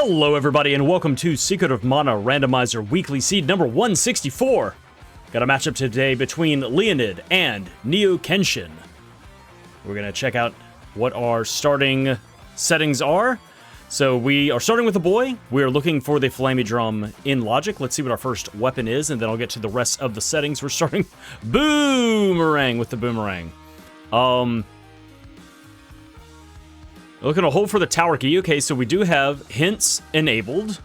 Hello everybody and welcome to Secret of Mana Randomizer Weekly Seed number 164. Got a matchup today between Leoned and NeoKenshin. We're going to check out what our starting settings are. So we are starting with the boy. We are looking for the Flammie Drum in Logic. Let's see what our first weapon is, and then I'll get to the rest of the settings. We're starting Boomerang with the Boomerang. Looking to hold for the tower key. Okay, so we do have hints enabled,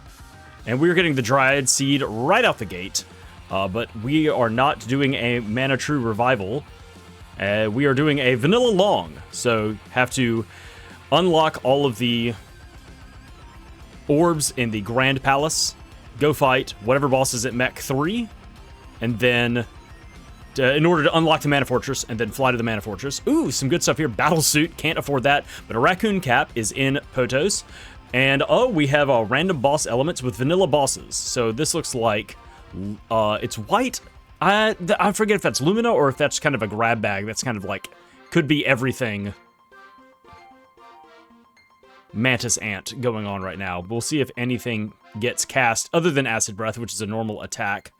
and we're getting the Dryad Seed right out the gate. But we are not doing a Mana True Revival. We are doing a Vanilla Long, so have to unlock all of the orbs in the Grand Palace, go fight whatever boss is at Mech 3, and then in order to unlock the Mana Fortress, and then fly to the Mana Fortress. Ooh, some good stuff here. Battle Suit, can't afford that, but a Raccoon Cap is in Potos. And oh, we have random boss elements with vanilla bosses. So this looks like it's white. I forget if that's Lumina or if that's kind of a grab bag. That's kind of like, could be everything Mantis Ant going on right now. We'll see if anything gets cast other than Acid Breath, which is a normal attack.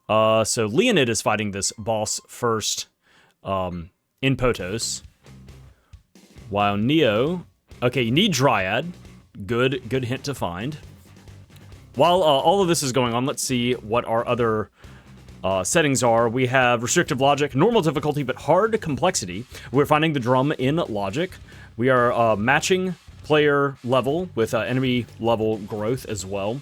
So Leoned is fighting this boss first in Potos, while Neo, okay, you need Dryad. Good hint to find. While all of this is going on, let's see what our other settings are. We have Restrictive Logic, normal difficulty, but hard complexity. We're finding the drum in Logic. We are matching player level with enemy level growth as well.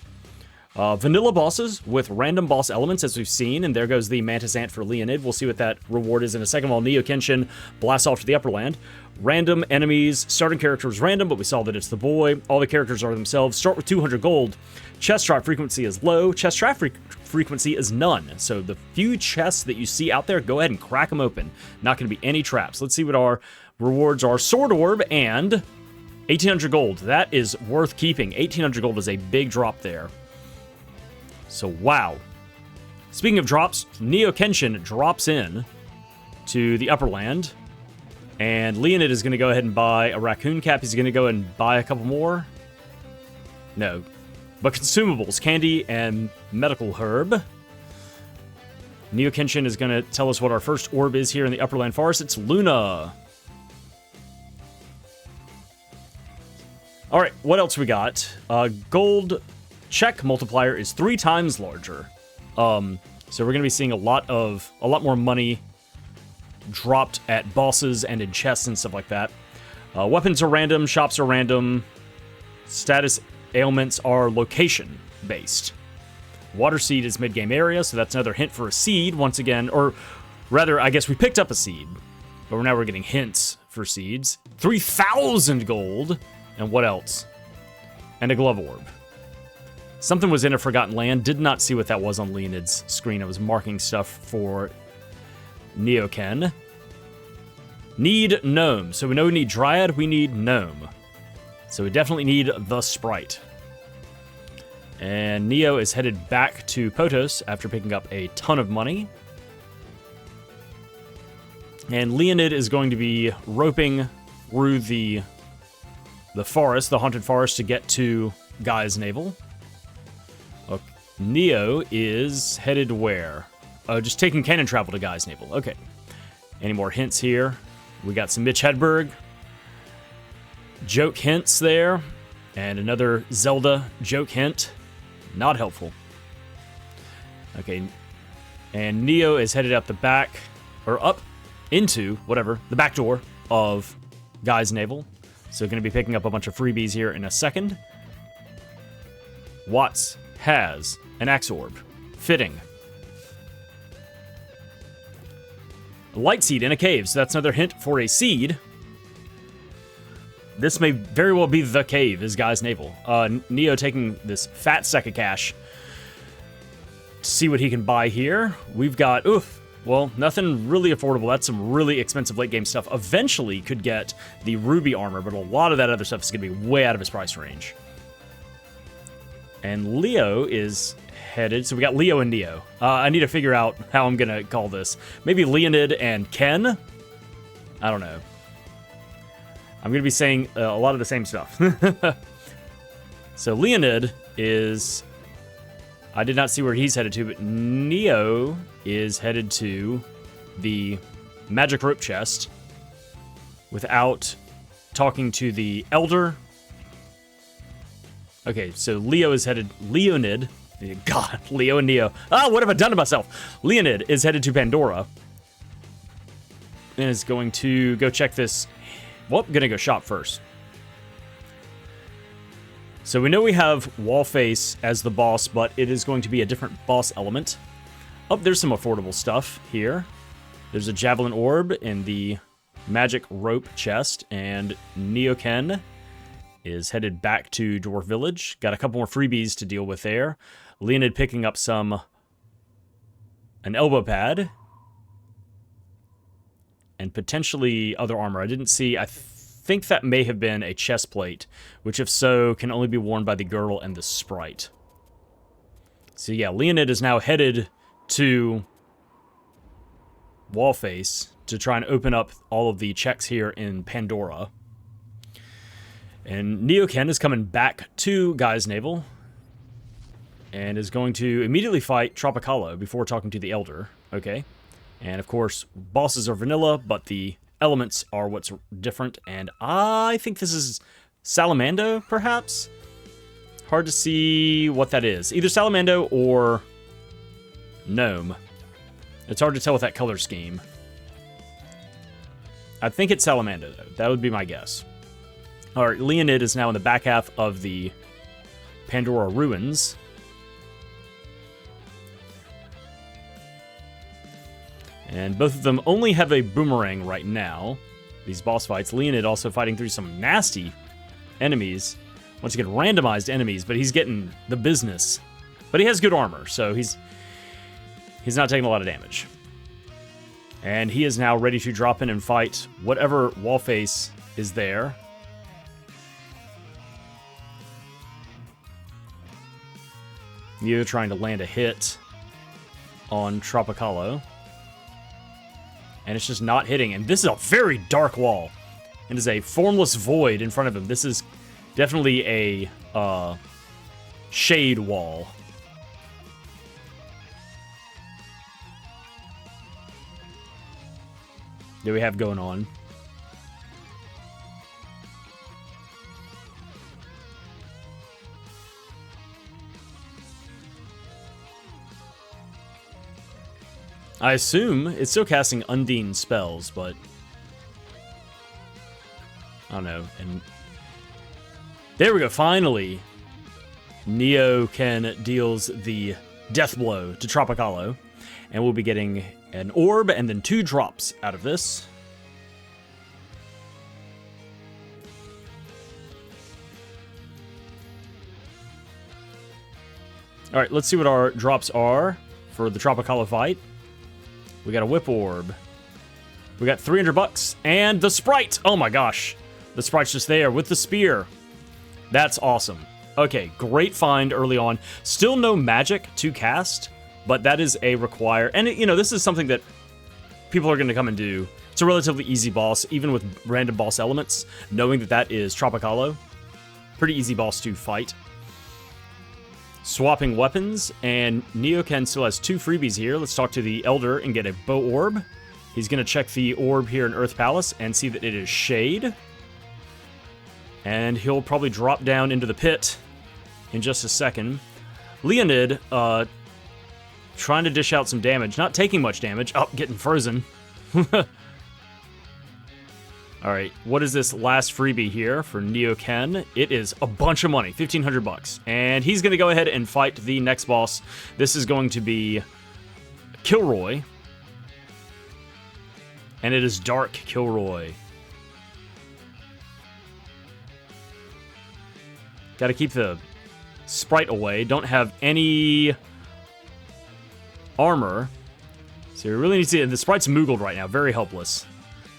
Vanilla bosses with random boss elements, as we've seen, and there goes the Mantis Ant for Leoned. We'll see what that reward is in a second while NeoKenshin blasts off to the upper land. Random enemies, starting character is random, but we saw that it's the boy. All the characters are themselves. Start with 200 gold. Chest trap frequency is low. Chest trap frequency is none. So the few chests that you see out there, go ahead and crack them open. Not going to be any traps. Let's see what our rewards are. Sword Orb and 1800 gold. That is worth keeping. 1800 gold is a big drop there. So, wow. Speaking of drops, NeoKenshin drops in to the upper land, and Leoned is going to go ahead and buy a Raccoon Cap. He's going to go and buy a couple more. No. But consumables, candy and medical herb. NeoKenshin is going to tell us what our first orb is here in the upper land forest. It's Luna. All right, what else we got? Gold Check Multiplier is 3 times larger. So we're going to be seeing a lot more money dropped at bosses and in chests and stuff like that. Weapons are random, shops are random. Status ailments are location based. Water seed is mid-game area, so that's another hint for a seed once again, or rather, I guess we picked up a seed, but now we're getting hints for seeds. 3,000 gold, and what else? And a glove orb. Something was in a Forgotten Land. Did not see what that was on Leoned's screen. I was marking stuff for NeoKen. Need Gnome. So we know we need Dryad, we need Gnome. So we definitely need the Sprite. And Neo is headed back to Potos after picking up a ton of money. And Leoned is going to be roping through the forest, the haunted forest, to get to Guy's Navel. Neo is headed where? Oh, just taking cannon travel to Guy's Navel. Okay. Any more hints here? We got some Mitch Hedberg joke hints there, and another Zelda joke hint. Not helpful. Okay. And Neo is headed up the back, or up into, whatever, the back door of Guy's Navel. So going to be picking up a bunch of freebies here in a second. Watts has an Axe Orb. Fitting. A Light Seed in a cave, so that's another hint for a seed. This may very well be the cave, is Guy's Navel. Neo taking this fat stack of cash to see what he can buy here. We've got, well, nothing really affordable. That's some really expensive late game stuff. Eventually could get the Ruby armor, but a lot of that other stuff is going to be way out of his price range. And Leo is headed, so we got Leo and Neo. I need to figure out how I'm going to call this. Maybe Leoned and Ken? I don't know. I'm going to be saying a lot of the same stuff. So Leoned is... I did not see where he's headed to, but Neo is headed to the magic rope chest without talking to the Elder. Okay, so Leo is headed... Leoned... God, Leo and Neo. Ah, what have I done to myself? Leoned is headed to Pandora. And is going to go check this... Well, gonna go shop first. So we know we have Wallface as the boss, but it is going to be a different boss element. Oh, there's some affordable stuff here. There's a Javelin Orb in the Magic Rope chest, and NeoKen is headed back to Dwarf Village. Got a couple more freebies to deal with there. Leonid picking up an elbow pad, and potentially other armor. I didn't see... I think that may have been a chest plate, which if so, can only be worn by the girl and the sprite. So yeah, Leonid is now headed to Wallface to try and open up all of the checks here in Pandora. And NeoKen is coming back to Guy's Navel and is going to immediately fight Tropicalo before talking to the Elder. Okay. And of course, bosses are vanilla, but the elements are what's different, and I think this is Salamando, perhaps? Hard to see what that is. Either Salamando or Gnome. It's hard to tell with that color scheme. I think it's Salamando, though. That would be my guess. Alright, Leonid is now in the back half of the Pandora Ruins. And both of them only have a boomerang right now. These boss fights. Leonid also fighting through some nasty enemies. Once again, randomized enemies, but he's getting the business. But he has good armor, so he's not taking a lot of damage. And he is now ready to drop in and fight whatever Wallface is there. Neo trying to land a hit on Tropicalo. And it's just not hitting. And this is a very dark wall. It is a formless void in front of him. This is definitely a shade wall. That we have going on. I assume it's still casting Undine spells, but I don't know. And there we go. Finally, NeoKen deals the death blow to Tropicalo, and we'll be getting an orb and then 2 drops out of this. All right, let's see what our drops are for the Tropicalo fight. We got a whip orb. We got $300 and the Sprite. Oh my gosh. The Sprite's just there with the spear. That's awesome. Okay, great find early on. Still no magic to cast, but that is a require. And, you know, this is something that people are going to come and do. It's a relatively easy boss, even with random boss elements. Knowing that that is Tropicalo. Pretty easy boss to fight. Swapping weapons, and NeoKen still has 2 freebies here. Let's talk to the Elder and get a bow orb. He's going to check the orb here in Earth Palace and see that it is shade. And he'll probably drop down into the pit in just a second. Leonid, trying to dish out some damage. Not taking much damage. Oh, getting frozen. Alright, what is this last freebie here for NeoKen? It is a bunch of money, $1,500. And he's going to go ahead and fight the next boss. This is going to be Kilroy. And it is Dark Kilroy. Gotta keep the sprite away. Don't have any armor. So we really need to see... The sprite's moogled right now, very helpless.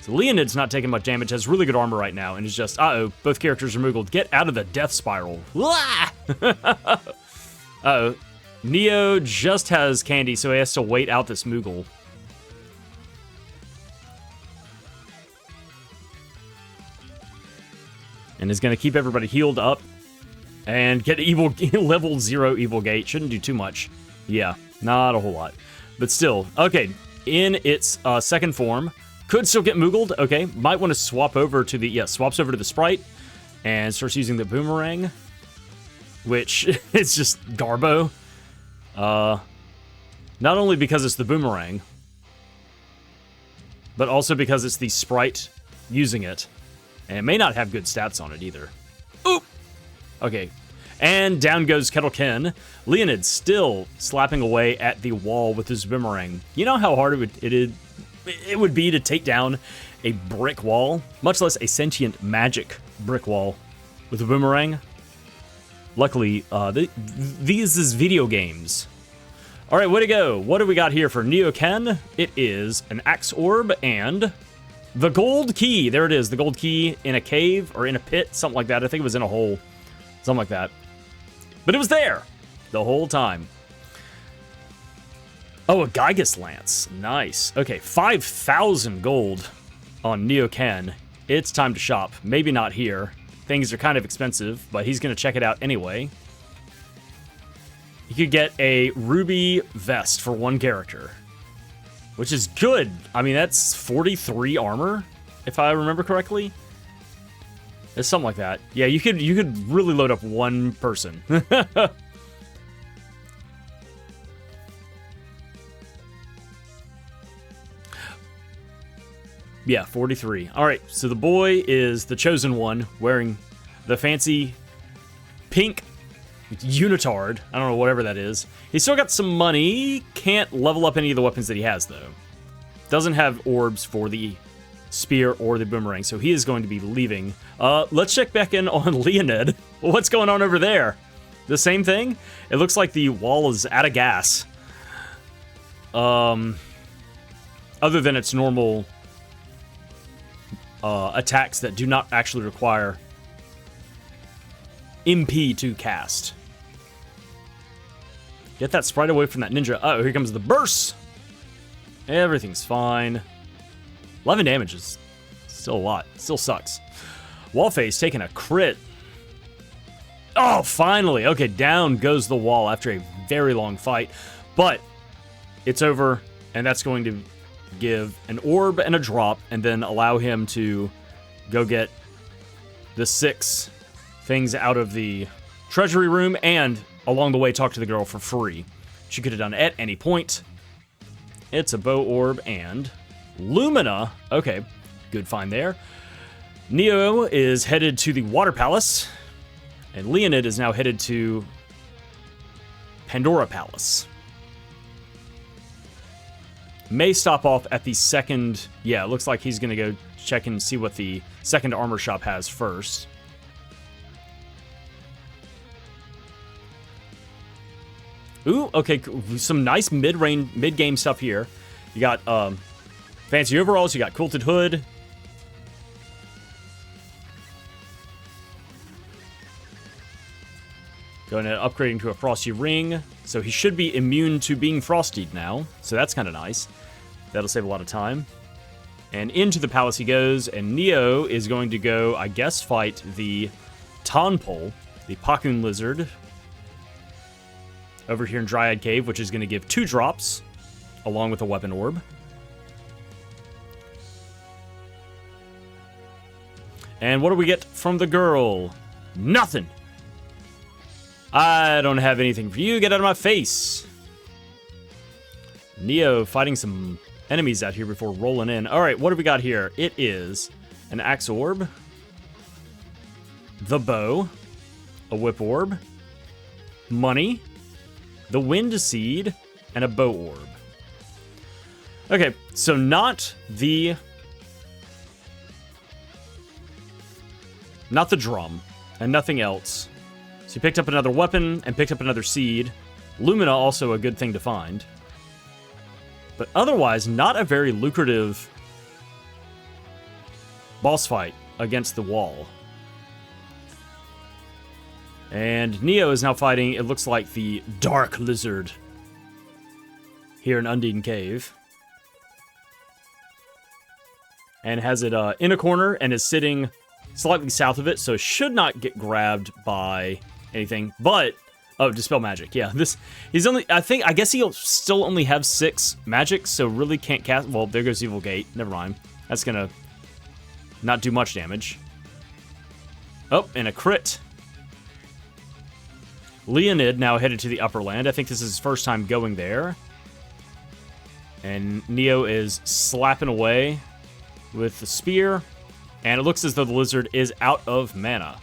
So Leonid's not taking much damage, has really good armor right now, and is just, uh-oh, both characters are moogled. Get out of the death spiral. Uh-oh. Neo just has candy, so he has to wait out this moogle. And is going to keep everybody healed up And get evil level 0 evil gate. Shouldn't do too much. Yeah, not a whole lot. But still, okay, in its second form, could still get Moogled. Okay, might want to swap over to the, yeah, swaps over to the Sprite and starts using the Boomerang, which is just Garbo. Not only because it's the Boomerang, but also because it's the Sprite using it. And it may not have good stats on it either. Oop! Okay. And down goes Kettlekin. Leoned still slapping away at the wall with his Boomerang. You know how hard it would be to take down a brick wall? Much less a sentient magic brick wall with a Boomerang. Luckily, these is video games. Alright, way to go. What do we got here for NeoKen? It is an Axe Orb and the gold key. There it is, the gold key in a cave or in a pit, something like that. I think it was in a hole, something like that. But it was there the whole time. Oh, a Gygus Lance. Nice. Okay, 5,000 gold on NeoKen. It's time to shop. Maybe not here. Things are kind of expensive, but he's going to check it out anyway. You could get a ruby vest for one character, which is good. I mean, that's 43 armor, if I remember correctly. It's something like that. Yeah, you could really load up one person. Yeah, 43. All right, so the boy is the chosen one, wearing the fancy pink unitard. I don't know, whatever that is. He's still got some money. Can't level up any of the weapons that he has, though. Doesn't have orbs for the spear or the boomerang, so he is going to be leaving. Let's check back in on Leoned. What's going on over there? The same thing? It looks like the wall is out of gas. Other than its normal attacks that do not actually require MP to cast. Get that sprite away from that ninja. Oh, here comes the burst. Everything's fine. 11 damage is still a lot. Still sucks. Wallface taking a crit. Oh, finally. Okay, down goes the wall after a very long fight. But it's over, and that's going to give an orb and a drop, and then allow him to go get the 6 things out of the treasury room, and along the way talk to the girl for free. She could have done at any point. It's a bow orb and Lumina. Okay, good find there. Neo is headed to the Water Palace, and Leoned is now headed to Pandora Palace. May stop off at the second... Yeah, it looks like he's going to go check and see what the second armor shop has first. Ooh, okay, some nice mid-game stuff here. You got fancy overalls, you got quilted hood. Going to upgrading to a frosty ring. So he should be immune to being frosted now. So that's kind of nice. That'll save a lot of time. And into the palace he goes, and Neo is going to go, I guess, fight the Tonpole, the Pakun Lizard, over here in Dryad Cave, which is going to give 2 drops, along with a weapon orb. And what do we get from the girl? Nothing! I don't have anything for you. Get out of my face! Neo fighting some enemies out here before rolling in. Alright, what do we got here? It is an axe orb, the bow, a whip orb, money, the wind seed, and a bow orb. Okay, so not the drum, and nothing else. So he picked up another weapon and picked up another seed. Lumina, also a good thing to find. But otherwise, not a very lucrative boss fight against the wall. And Neo is now fighting, it looks like, the Dark Lizard here in Undine Cave. And has it in a corner and is sitting slightly south of it, so should not get grabbed by anything. But oh, Dispel Magic. Yeah, I guess he'll still only have 6 magic, so really can't cast. Well, there goes Evil Gate. Never mind. That's gonna not do much damage. Oh, and a crit. Leonid now headed to the upper land. I think this is his first time going there. And Neo is slapping away with the spear. And it looks as though the lizard is out of mana.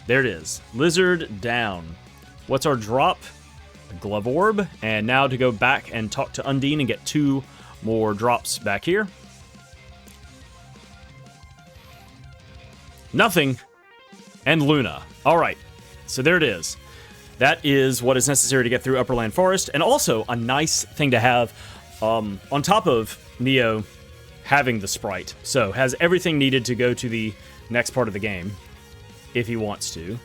There it is. Lizard down. What's our drop? A glove orb. And now to go back and talk to Undine and get 2 more drops back here. Nothing. And Luna. All right. So there it is. That is what is necessary to get through Upperland Forest. And also a nice thing to have on top of Neo having the Sprite. So has everything needed to go to the next part of the game if he wants to.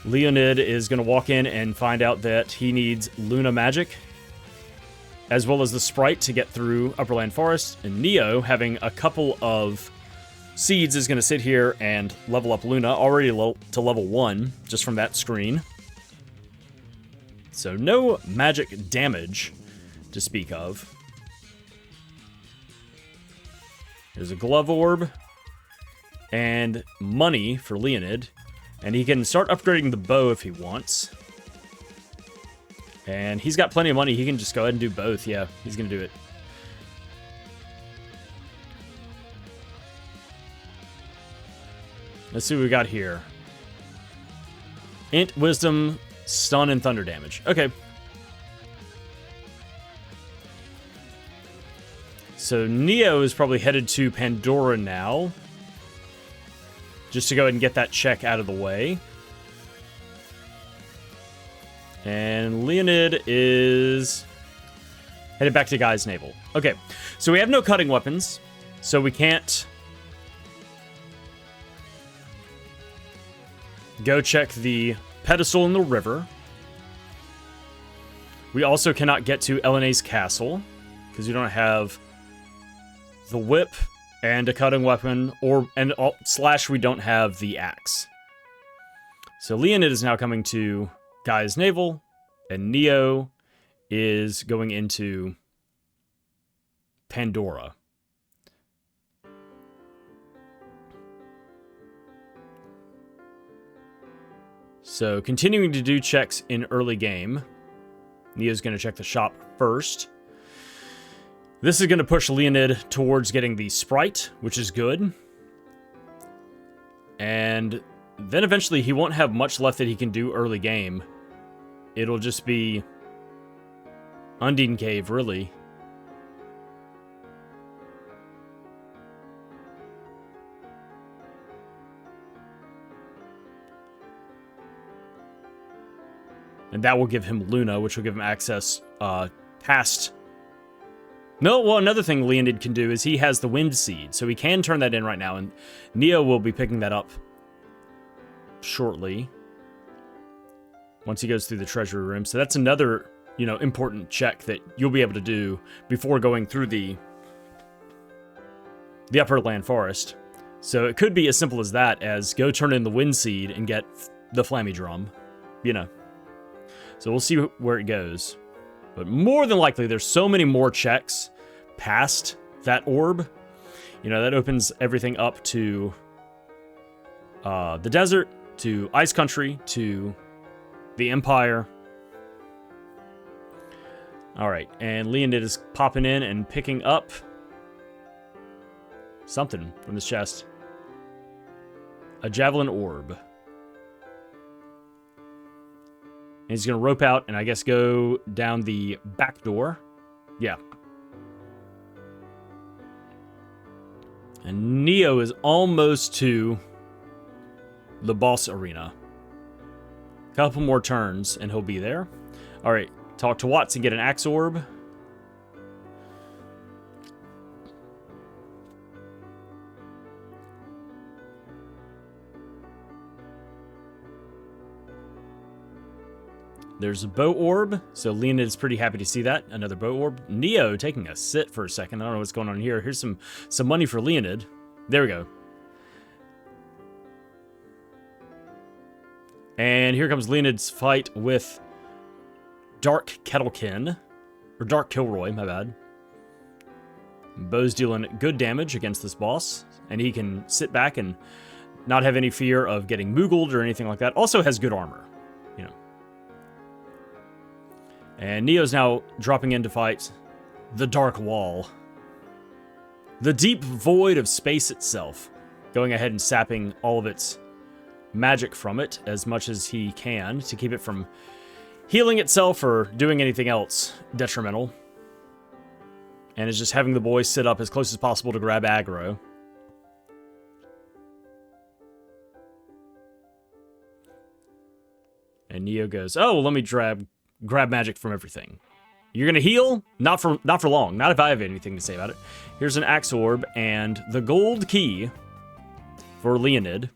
Leonid is going to walk in and find out that he needs Luna Magic as well as the Sprite to get through Upperland Forest. And Neo, having a couple of seeds, is going to sit here and level up Luna, already to level 1 just from that screen. So no magic damage to speak of. There's a glove orb and money for Leonid. And he can start upgrading the bow if he wants. And he's got plenty of money. He can just go ahead and do both. Yeah, he's going to do it. Let's see what we got here. Int, Wisdom, Stun, and Thunder damage. Okay. So Neo is probably headed to Pandora now. Just to go ahead and get that check out of the way. And Leonid is headed back to Guy's Navel. Okay, so we have no cutting weapons, so we can't go check the pedestal in the river. We also cannot get to Elena's castle, because we don't have the whip and a cutting weapon, slash we don't have the axe. So Leonid is now coming to Guy's Navel, and Neo is going into Pandora. So continuing to do checks in early game. Neo's going to check the shop first. This is going to push Leonid towards getting the Sprite, which is good. And then eventually he won't have much left that he can do early game. It'll just be Undine Cave, really. And that will give him Luna, which will give him access past... No, well, another thing Leonid can do is he has the Wind Seed, so he can turn that in right now, and Neo will be picking that up shortly once he goes through the treasury room. So that's another, important check that you'll be able to do before going through the Upper Land Forest. So it could be as simple as that, as go turn in the Wind Seed and get the Flammie Drum, So we'll see where it goes. But more than likely, there's so many more checks past that orb. That opens everything up to the desert, to Ice Country, to the Empire. Alright, and Leonid is popping in and picking up something from this chest. A Javelin Orb. And he's going to rope out and I guess go down the back door. Yeah. And Neo is almost to the boss arena. Couple more turns and he'll be there. Alright, talk to Watts and get an Axe Orb. There's a Bow Orb, so Leonid is pretty happy to see that. Another Bow Orb. Neo taking a sit for a second. I don't know what's going on here. Here's some money for Leonid. There we go. And here comes Leoned's fight with Dark Kettlekin. Or Dark Kilroy, my bad. Bo's dealing good damage against this boss. And he can sit back and not have any fear of getting moogled or anything like that. Also has good armor, you know. And Neo's now dropping in to fight the Dark Wall. The deep void of space itself. Going ahead and sapping all of its magic from it as much as he can to keep it from healing itself or doing anything else detrimental. And is just having the boys sit up as close as possible to grab aggro. And Neo goes, oh, let me grab magic from everything. You're gonna heal? Not for long. Not if I have anything to say about it. Here's an Axe Orb and the gold key for Leoned.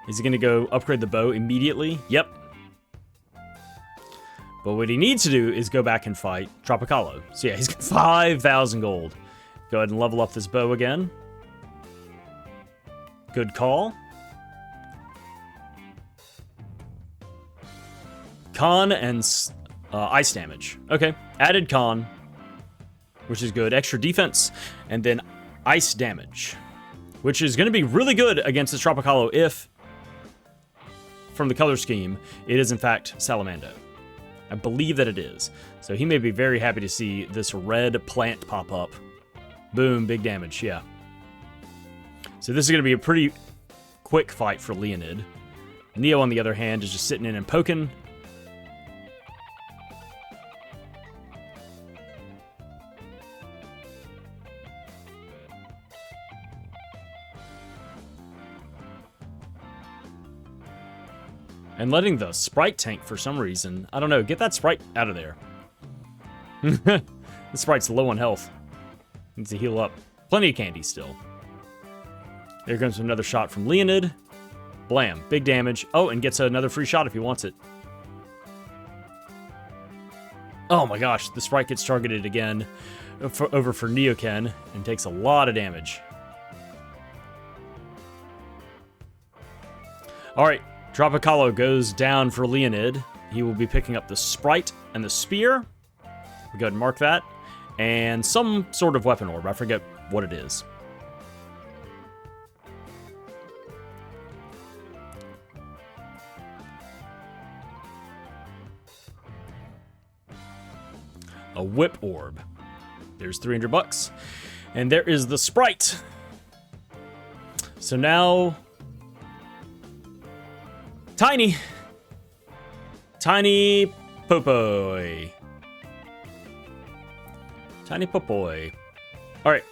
Is he gonna go upgrade the bow immediately? Yep. But what he needs to do is go back and fight Tropicalo. So yeah, he's got 5,000 gold. Go ahead and level up this bow again. Good call. Con and ice damage. Okay, added con, which is good. Extra defense, and then ice damage, which is going to be really good against this Tropicalo if, from the color scheme, it is in fact Salamando. I believe that it is. So he may be very happy to see this red plant pop up. Boom, big damage, yeah. So this is going to be a pretty quick fight for Leoned. Neo, on the other hand, is just sitting in and poking. And letting the Sprite tank for some reason. I don't know. Get that Sprite out of there. The Sprite's low on health. Needs to heal up. Plenty of candy still. There comes another shot from Leoned. Blam. Big damage. Oh, and gets another free shot if he wants it. Oh my gosh. The Sprite gets targeted again over for NeoKen and takes a lot of damage. Alright. Tropicalo goes down for Leoned. He will be picking up the Sprite and the Spear. We'll go ahead and mark that. And some sort of weapon orb. I forget what it is. A whip orb. There's 300 bucks. And there is the Sprite. So now... Tiny Popoy. Tiny Popoy. Alright.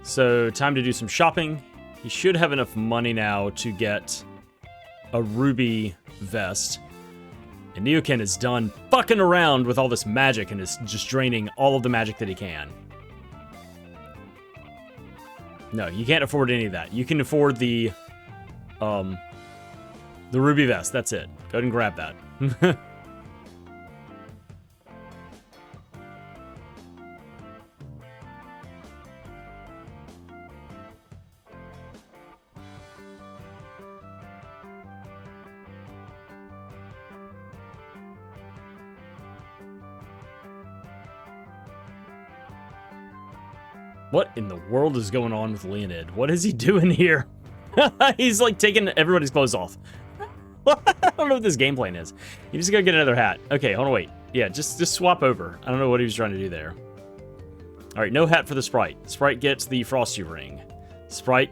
So, time to do some shopping. He should have enough money now to get a ruby vest. And NeoKen is done fucking around with all this magic and is just draining all of the magic that he can. No, you can't afford any of that. You can afford the ruby vest, that's it. Go ahead and grab that. What in the world is going on with Leoned? What is he doing here? He's like taking everybody's clothes off. I don't know what this game plan is. You just gotta get another hat. Okay, hold on, wait. Yeah, just swap over. I don't know what he was trying to do there. Alright, no hat for the Sprite. Sprite gets the Frosty Ring. Sprite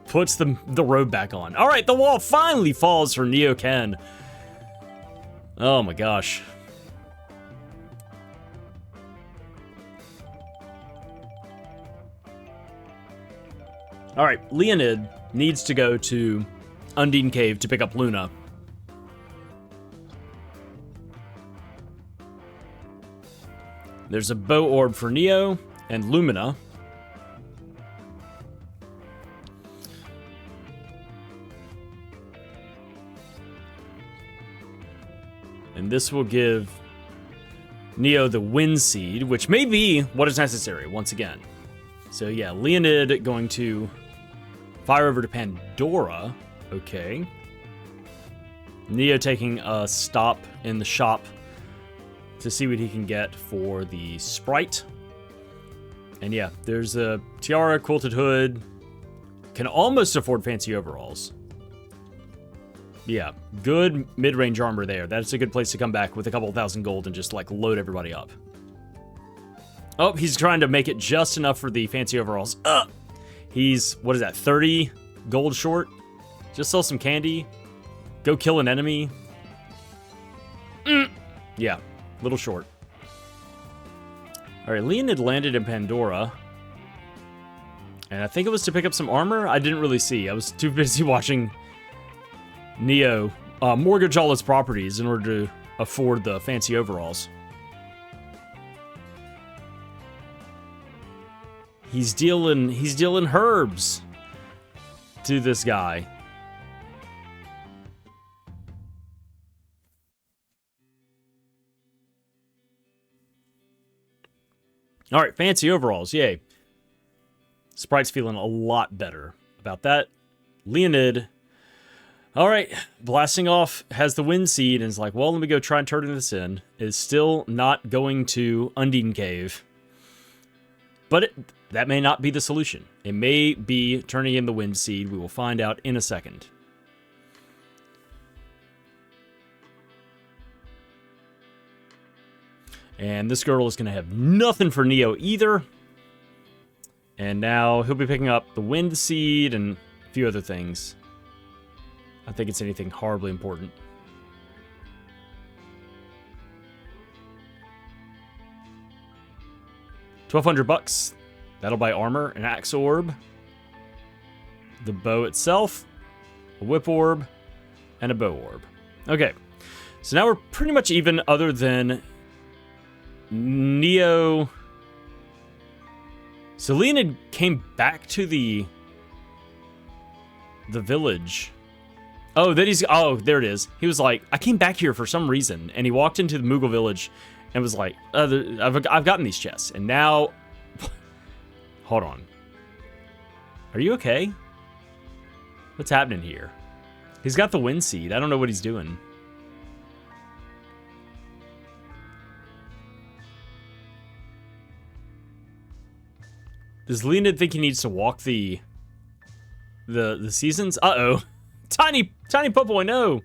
puts the robe back on. Alright, the wall finally falls for NeoKen. Oh my gosh. Alright, Leoned needs to go to Undine Cave to pick up Luna. There's a bow orb for Neo and Lumina. And this will give Neo the Wind Seed, which may be what is necessary once again. So yeah, Leoned going to Fire over to Pandora. Okay. Neo taking a stop in the shop to see what he can get for the Sprite. And yeah, there's a tiara, quilted hood. Can almost afford fancy overalls. Yeah, good mid-range armor there. That's a good place to come back with a couple thousand gold and just, like, load everybody up. Oh, he's trying to make it just enough for the fancy overalls. He's, what is that, 30 gold short? Just sell some candy. Go kill an enemy. Yeah, little short. All right, Leoned landed in Pandora. And I think it was to pick up some armor. I didn't really see. I was too busy watching Neo mortgage all his properties in order to afford the fancy overalls. He's dealing herbs to this guy. All right, fancy overalls, yay. Sprite's feeling a lot better about that. Leoned, all right, blasting off, has the wind seed, and is like, well, let me go try and turn this in. Is still not going to Undine Cave. But that may not be the solution. It may be turning in the wind seed. We will find out in a second. And this girl is going to have nothing for Neo either. And now he'll be picking up the wind seed and a few other things. I don't think it's anything horribly important. $1,200. That'll buy armor, an axe orb, the bow itself, a whip orb, and a bow orb. Okay, so now we're pretty much even other than Neo. So Leoned came back to the village. Oh, there it is. He was like, I came back here for some reason, and he walked into the Moogle village and was like, I've gotten these chests, and now. Hold on. Are you okay? What's happening here? He's got the wind seed. I don't know what he's doing. Does Leoned think he needs to walk the seasons? Uh-oh. Tiny Popoy, no.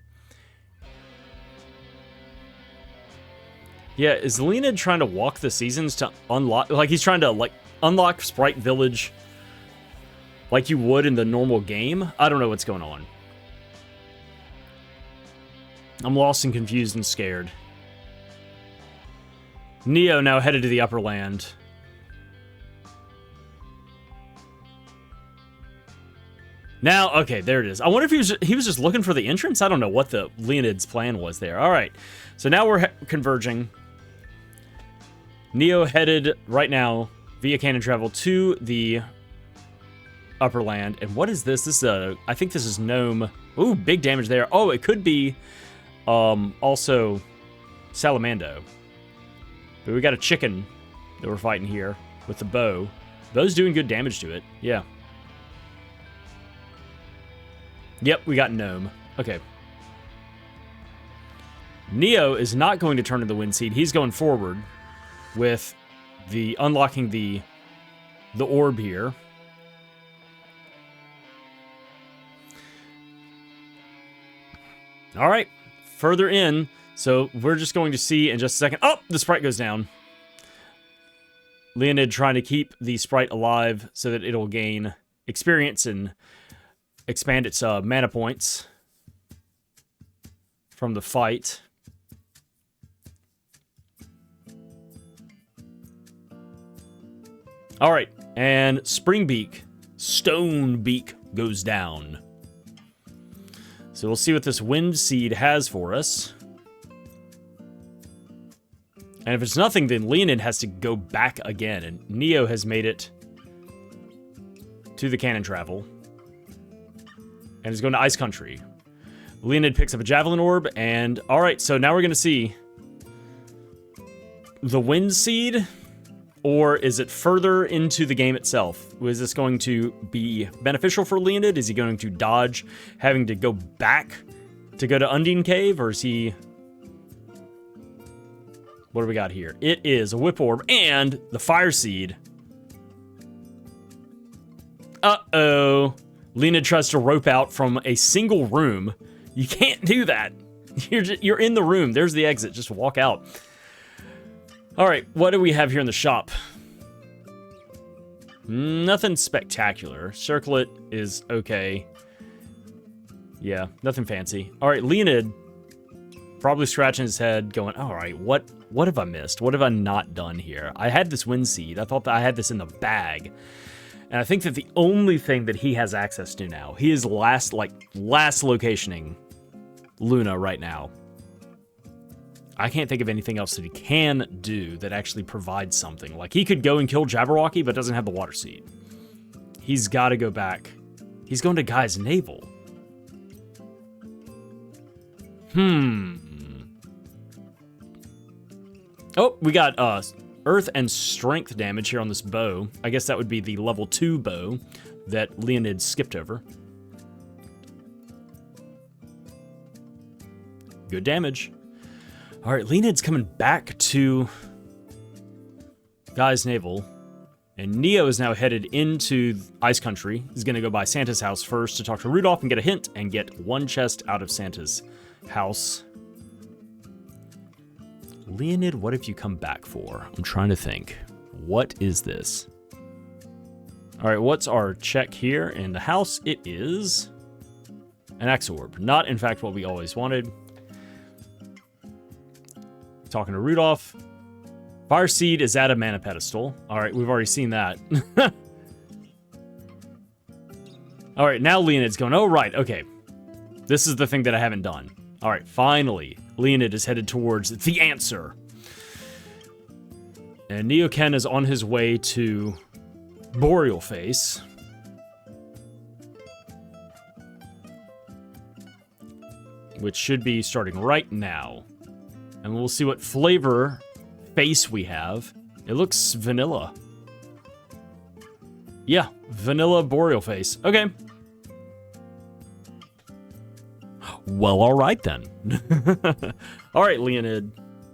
Yeah, is Leoned trying to walk the seasons to unlock, like he's trying to like unlock Sprite Village like you would in the normal game? I don't know what's going on. I'm lost and confused and scared. Neo now headed to the upper land. Now, okay, there it is. I wonder if he was just looking for the entrance? I don't know what the Leoned's plan was there. All right, so now we're converging. Neo headed right now via cannon travel to the upper land. And what is this? This is I think this is Gnome. Ooh, big damage there. Oh, it could be also Salamando. But we got a chicken that we're fighting here with the bow. Bow's doing good damage to it. Yeah. Yep, we got Gnome. Okay. Neo is not going to turn to the wind seed. He's going forward with the unlocking the orb here. All right, further in. So we're just going to see in just a second. Oh, the Sprite goes down. Leoned trying to keep the Sprite alive so that it'll gain experience and expand its mana points from the fight. All right, and Springbeak, Stonebeak goes down. So we'll see what this Wind Seed has for us. And if it's nothing, then Leoned has to go back again, and Neo has made it to the cannon travel. And is going to Ice Country. Leoned picks up a Javelin Orb, and all right, so now we're going to see the Wind Seed Or is it further into the game itself? Is this going to be beneficial for Leonid? Is he going to dodge having to go back to go to Undine Cave? Or is he... What do we got here? It is a Whip Orb and the Fire Seed. Uh-oh. Leonid tries to rope out from a single room. You can't do that. You're in the room. There's the exit. Just walk out. All right, what do we have here in the shop? Nothing spectacular. Circlet is okay. Yeah, nothing fancy. All right, Leonid probably scratching his head going, all right, what have I missed? What have I not done here? I had this Wind Seed. I thought that I had this in the bag. And I think that the only thing that he has access to now, he is last locationing Luna right now. I can't think of anything else that he can do that actually provides something. Like, he could go and kill Jabberwocky, but doesn't have the Water Seed. He's got to go back. He's going to Guy's Navel. Oh, we got Earth and Strength damage here on this bow. I guess that would be the level 2 bow that Leonid skipped over. Good damage. All right, Leonid's coming back to Guy's Navel, and Neo is now headed into Ice Country. He's going to go by Santa's house first to talk to Rudolph and get a hint and get one chest out of Santa's house. Leonid, what have you come back for? I'm trying to think. What is this? All right, what's our check here in the house? It is an Axe Orb. Not, in fact, what we always wanted. Talking to Rudolph. Fire Seed is at a mana pedestal. All right, we've already seen that. All right, now Leonid's going, oh, right, okay. This is the thing that I haven't done. All right, finally, Leonid is headed towards the answer. And NeoKen is on his way to Boreal Face. Which should be starting right now. And we'll see what flavor face we have. It looks vanilla. Yeah, vanilla Boreal Face. Okay. Well, all right then. All right, Leonid,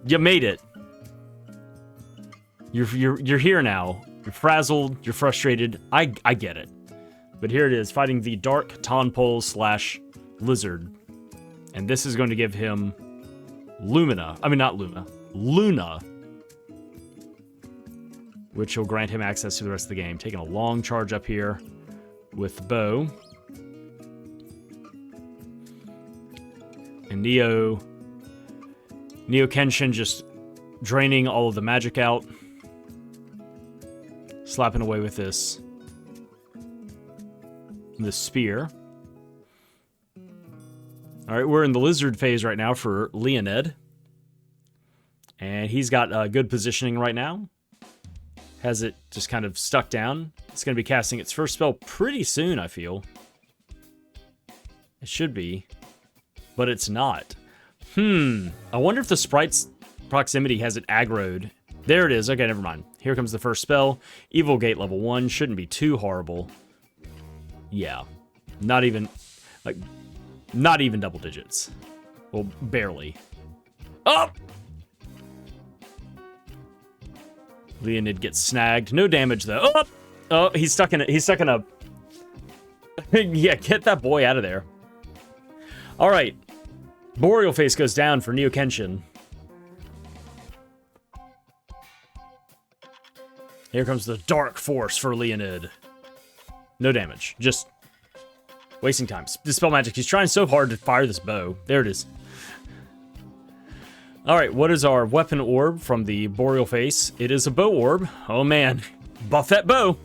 you made it. You're here now. You're frazzled. You're frustrated. I get it. But here it is, fighting the Dark Tonpole / Lizard, and this is going to give him Lumina. I mean, not Luna. Luna, which will grant him access to the rest of the game. Taking a long charge up here with the bow. And NeoKenshin just draining all of the magic out. Slapping away with this spear. All right, we're in the lizard phase right now for Leonid. And he's got good positioning right now. Has it just kind of stuck down. It's going to be casting its first spell pretty soon, I feel. It should be. But it's not. I wonder if the Sprite's proximity has it aggroed. There it is. Okay, never mind. Here comes the first spell. Evil Gate level 1. Shouldn't be too horrible. Yeah. Not even double digits. Well, barely. Oh! Leonid gets snagged. No damage, though. Oh! Oh, he's stuck in a... Yeah, get that boy out of there. All right. Boreal Face goes down for NeoKenshin. Here comes the Dark Force for Leonid. No damage. Just wasting time. Dispel Magic. He's trying so hard to fire this bow. There it is. All right, what is our weapon orb from the Boreal Face? It is a bow orb. Oh, man. Buff that bow.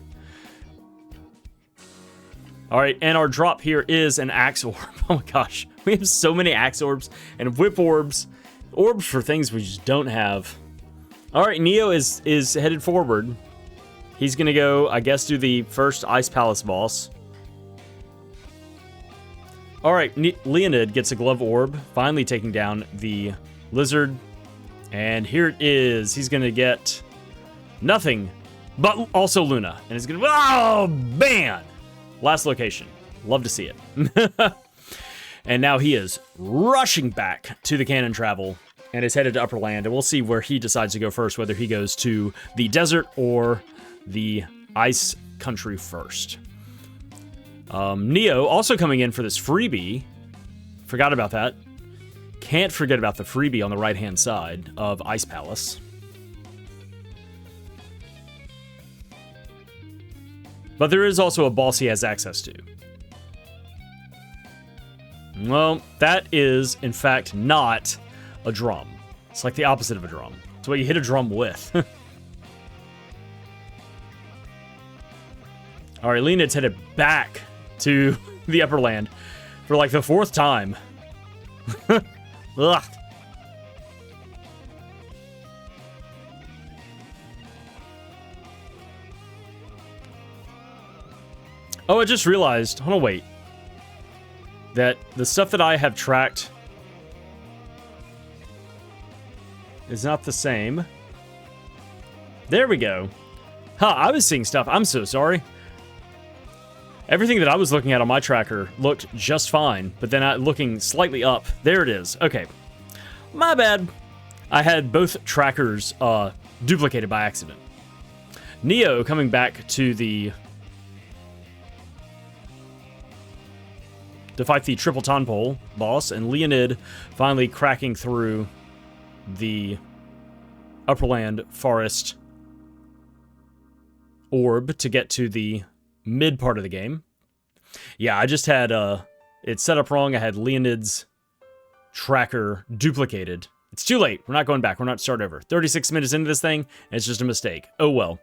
All right, and our drop here is an Axe Orb. Oh, my gosh. We have so many Axe Orbs and Whip Orbs. Orbs for things we just don't have. All right, Neo is headed forward. He's going to go, I guess, do the first Ice Palace boss. All right, Leonid gets a Glove Orb, finally taking down the Lizard. And here it is. He's going to get Nothing, but also Luna. And it's gonna, oh, man! Last location. Love to see it. And now he is rushing back to the cannon travel and is headed to Upper Land. And we'll see where he decides to go first, whether he goes to the desert or the ice country first. Neo also coming in for this freebie. Forgot about that. Can't forget about the freebie on the right-hand side of Ice Palace. But there is also a boss he has access to. Well, that is, in fact, not a drum. It's like the opposite of a drum. It's what you hit a drum with. All right, Leoned's headed back to the Upper Land for like the 4th time. Ugh. Oh, I just realized. Hold on, wait. That the stuff that I have tracked is not the same. There we go. Huh, I was seeing stuff. I'm so sorry. Everything that I was looking at on my tracker looked just fine, but then looking slightly up. There it is. Okay. My bad. I had both trackers duplicated by accident. Neo coming back to fight the Triple Tonpole boss, and Leoned finally cracking through the Upperland Forest orb to get to the mid part of the game. Yeah, I just had it set up wrong. I had Leoned's tracker duplicated. It's too late. We're not going back. We're not start over. 36 minutes into this thing, and it's just a mistake. Oh well.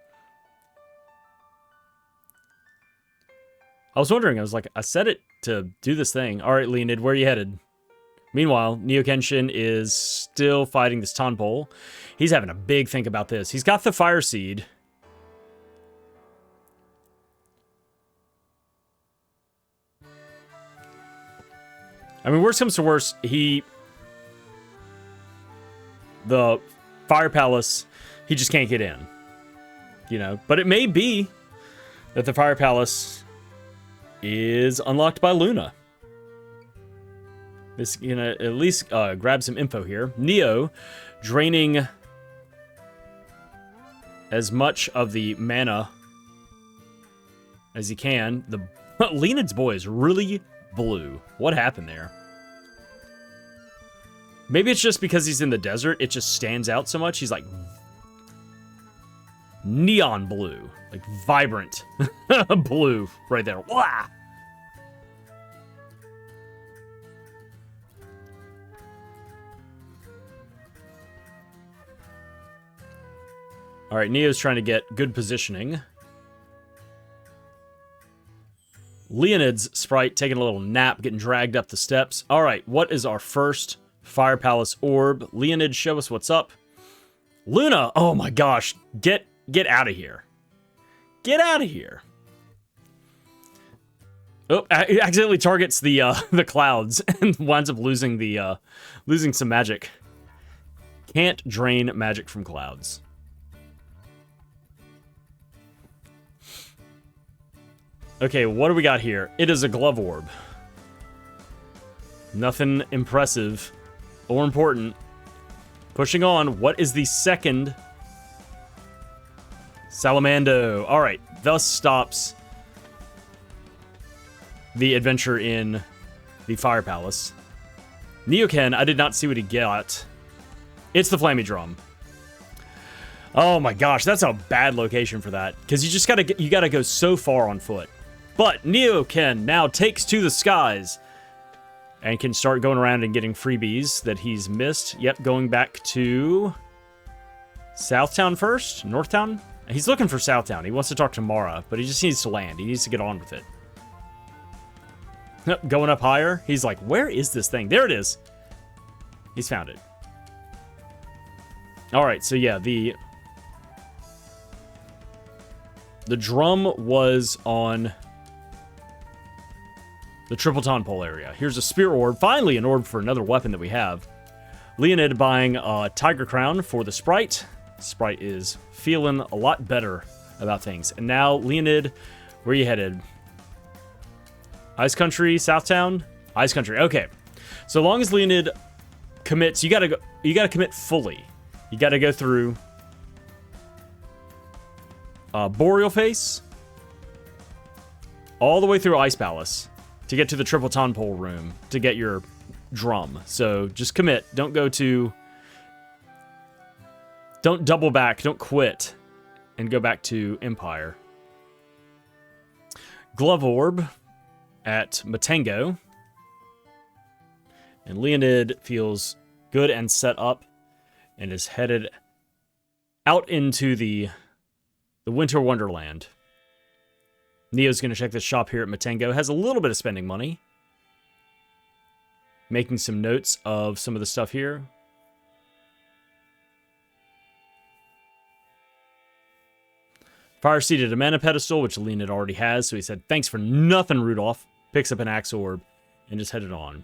I was wondering, I was like, I set it to do this thing. All right, Leoned, where are you headed? Meanwhile, NeoKenshin is still fighting this Tonpole. He's having a big think about this. He's got the Fire Seed. I mean, worst comes to worst, the Fire Palace, he just can't get in. You know, but it may be that the Fire Palace is unlocked by Luna. This, you know, at least grab some info here. Neo draining as much of the mana as he can. Leoned's boy is really blue. What happened there? Maybe it's just because he's in the desert, it just stands out so much. He's like neon blue, like vibrant blue right there. Wah! All right, Neo's trying to get good positioning. Leoned's Sprite taking a little nap, getting dragged up the steps. All right, what is our first Fire Palace orb? Leoned, show us what's up. Luna, oh my gosh, get out of here. Get out of here. Oh, it accidentally targets the clouds and winds up losing some magic. Can't drain magic from clouds. Okay, what do we got here? It is a glove orb. Nothing impressive or important. Pushing on, what is the second? Salamando. All right, thus stops the adventure in the Fire Palace. Neoken, I did not see what he got. It's the Flammie Drum. Oh my gosh, that's a bad location for that, because you just gotta go so far on foot. But Neoken now takes to the skies and can start going around and getting freebies that he's missed. Yep, going back to Southtown first? Northtown? He's looking for Southtown. He wants to talk to Mara, but he just needs to land. He needs to get on with it. Going up higher. He's like, where is this thing? There it is. He's found it. All right, so yeah, the drum was on the Triple Tonpole area. Here's a Spear Orb. Finally, an orb for another weapon that we have. Leoned buying a Tiger Crown for the Sprite. Sprite is feeling a lot better about things. And now, Leonid, where are you headed? Ice Country, Southtown? Ice Country, okay. So long as Leonid commits, you gotta commit fully. You gotta go through Boreal Face, all the way through Ice Palace to get to the Triple Tonpole room to get your drum. So just commit. Don't double back. Don't quit and go back to Empire. Glove Orb at Matango. And Leonid feels good and set up and is headed out into the Winter Wonderland. Neo's going to check the shop here at Matango. Has a little bit of spending money. Making some notes of some of the stuff here. Fire seated a mana pedestal, which Leonid already has. So he said, thanks for nothing, Rudolph. Picks up an axe orb and just headed on.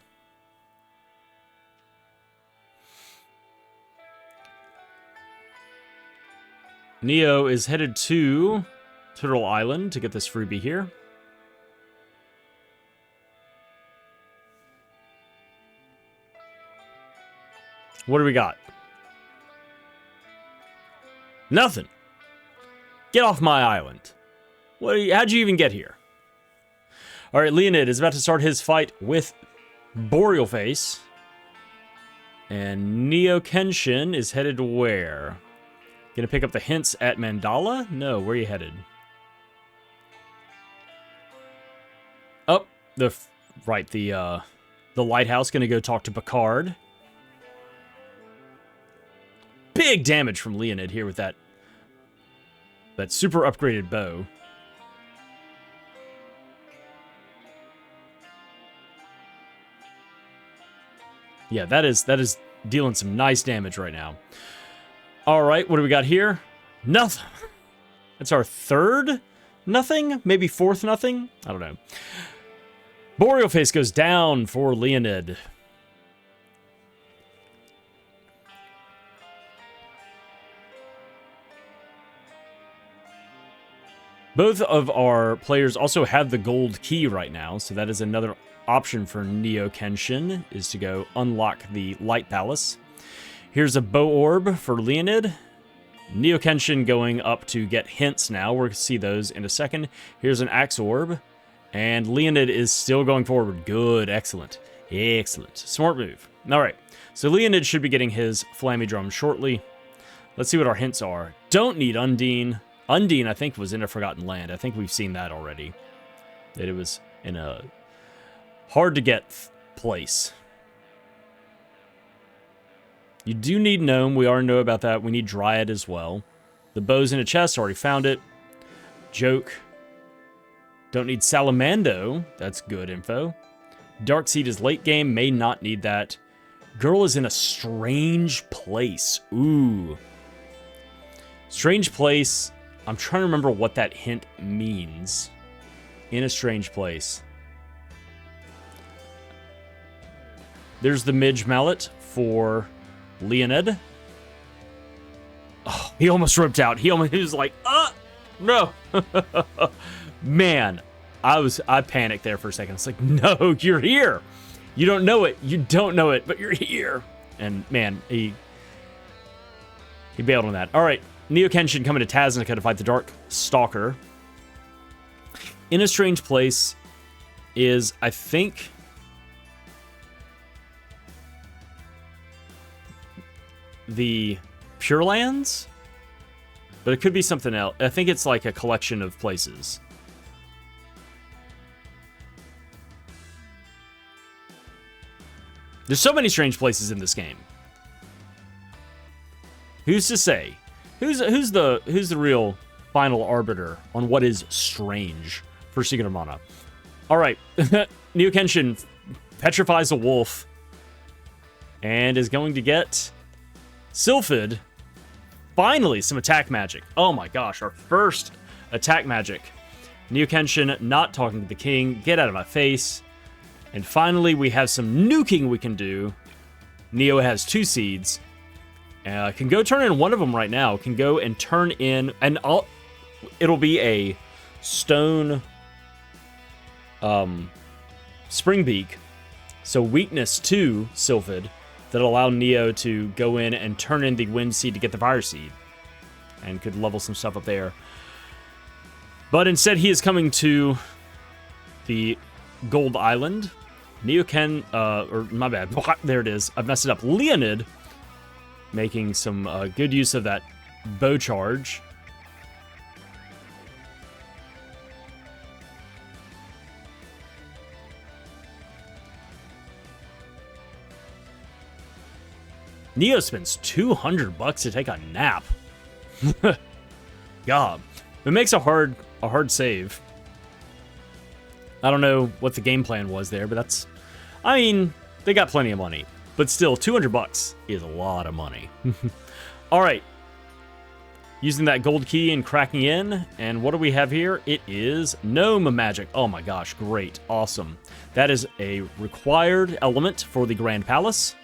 Neo is headed to Turtle Island to get this freebie here. What do we got? Nothing. Get off my island. How'd you even get here? All right, Leonid is about to start his fight with Boreal Face. And NeoKenshin is headed where? Gonna pick up the hints at Mandala? No, where are you headed? Oh, the lighthouse. Gonna go talk to Picard. Big damage from Leonid here with that super upgraded bow. Yeah, that is dealing some nice damage right now. All right, what do we got here? Nothing. That's our third nothing? Maybe fourth nothing? I don't know. Boreal Face goes down for Leonid. Both of our players also have the gold key right now, so that is another option for NeoKenshin, is to go unlock the Light Palace. Here's a bow orb for Leonid. NeoKenshin going up to get hints now. We're going to see those in a second. Here's an axe orb. And Leonid is still going forward. Good. Excellent. Excellent. Smart move. All right. So Leonid should be getting his Flammie Drum shortly. Let's see what our hints are. Don't need Undine. Undine, I think, was in a Forgotten Land. I think we've seen that already. That it was in a hard-to-get place. You do need Gnome. We already know about that. We need Dryad as well. The bow's in a chest. Already found it. Joke. Don't need Salamando. That's good info. Darkseed is late game. May not need that. Girl is in a strange place. Ooh. Strange place. I'm trying to remember what that hint means. In a strange place. There's the Midge Mallet for Leonid. Oh, he almost ripped out. He was like, no. Man, I panicked there for a second. It's like, no, you're here. You don't know it. You don't know it, but you're here. And man, he bailed on that. All right, NeoKenshin coming to Taznica to fight the Dark Stalker. In a Strange Place is, I think, the Pure Lands, but it could be something else. I think it's like a collection of places. There's so many strange places in this game. Who's to say? Who's the real final arbiter on what is strange for Secret of Mana? All right, NeoKenshin petrifies a wolf and is going to get Sylphid. Finally, some attack magic. Oh my gosh, our first attack magic. NeoKenshin not talking to the king. Get out of my face. And finally, we have some nuking we can do. Neo has 2 seeds. Can go turn in one of them right now. Can go and turn in, and it'll be a stone spring beak, so weakness 2 Sylphid, that'll allow Neo to go in and turn in the wind seed to get the fire seed, and could level some stuff up there. But instead he is coming to the Gold Island. or my bad, there it is, I've messed it up. Leoned making some good use of that bow charge. Neo spends $200 to take a nap. God, it makes a hard save. I don't know what the game plan was there, but that's, I mean, they got plenty of money, but still, $200 is a lot of money. All right, using that gold key and cracking in, and what do we have here? It is gnome magic. Oh my gosh, great, awesome. That is a required element for the Grand Palace.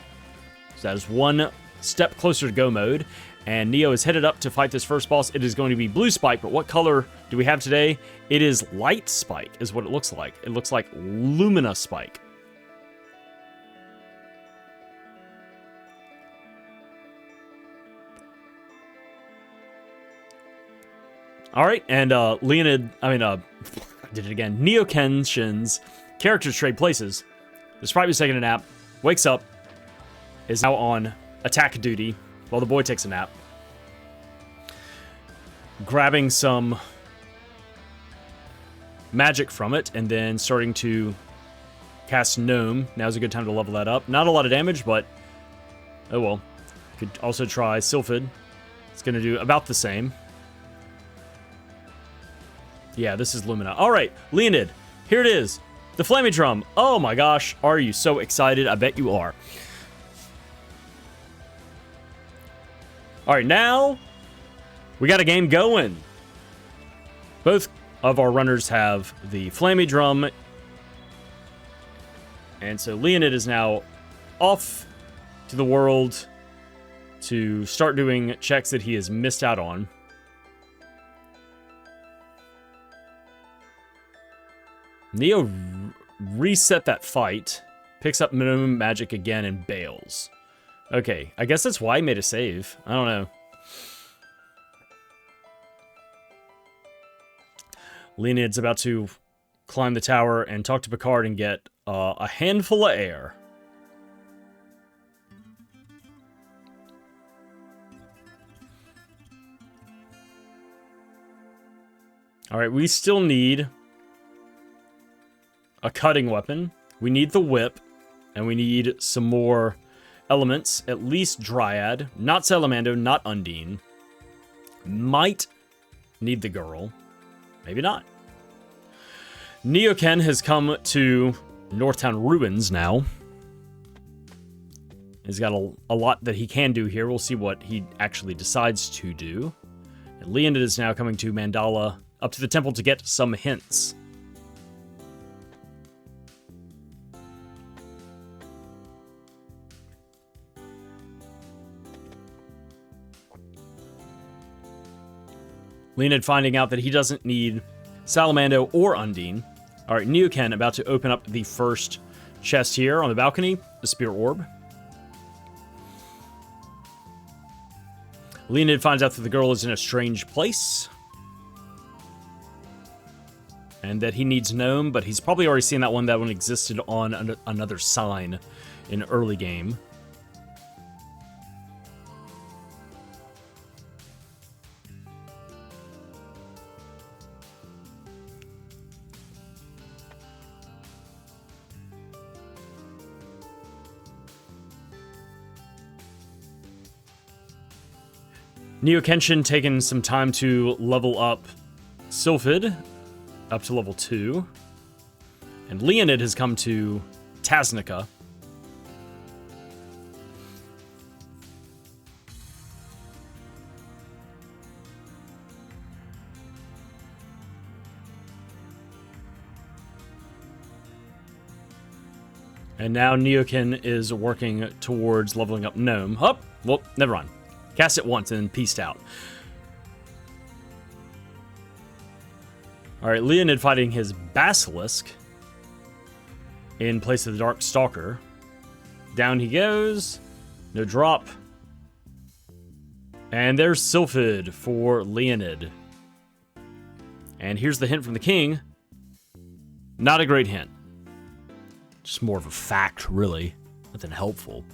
So that is one step closer to go mode, and Neo is headed up to fight this first boss. It is going to be Blue Spike, but what color do we have today? It is Light Spike, is what it looks like. It looks like Lumina Spike. All right, and Leoned, I did it again. NeoKenshin's characters trade places. The Sprite was taking a nap, wakes up, is now on attack duty while the boy takes a nap. Grabbing some magic from it and then starting to cast Gnome. Now's a good time to level that up. Not a lot of damage, but oh well. Could also try Sylphid. It's going to do about the same. Yeah, this is Lumina. All right, Leoned, here it is. The Flammie Drum. Oh my gosh, are you so excited? I bet you are. All right, now we got a game going. Both of our runners have the Flammie Drum. And so Leoned is now off to the world to start doing checks that he has missed out on. Neo reset that fight, picks up minimum magic again, and bails. Okay, I guess that's why he made a save. I don't know. Leoned's about to climb the tower and talk to Picard and get a handful of air. Alright, we still need a cutting weapon. We need the whip, and we need some more elements, at least Dryad, not Salamander, not Undine. Might need the girl, maybe not. NeoKen has come to Northtown Ruins now. He's got a lot that he can do here. We'll see what he actually decides to do. And Leoned is now coming to Mandala, up to the temple to get some hints. Leoned finding out that he doesn't need Salamando or Undine. All right, NeoKen about to open up the first chest here on the balcony, the Spirit Orb. Leoned finds out that the girl is in a strange place. And that he needs Gnome, but he's probably already seen that one existed on another sign in early game. NeoKenshin taking some time to level up Sylphid up to level 2. And Leoned has come to Tasnica. And now NeoKen is working towards leveling up Gnome. Oh, well, never mind. Cast it once and then peaced out. Alright, Leoned fighting his Basilisk in place of the Dark Stalker. Down he goes. No drop. And there's Sylphid for Leoned. And here's the hint from the king. Not a great hint. Just more of a fact, really. Nothing helpful.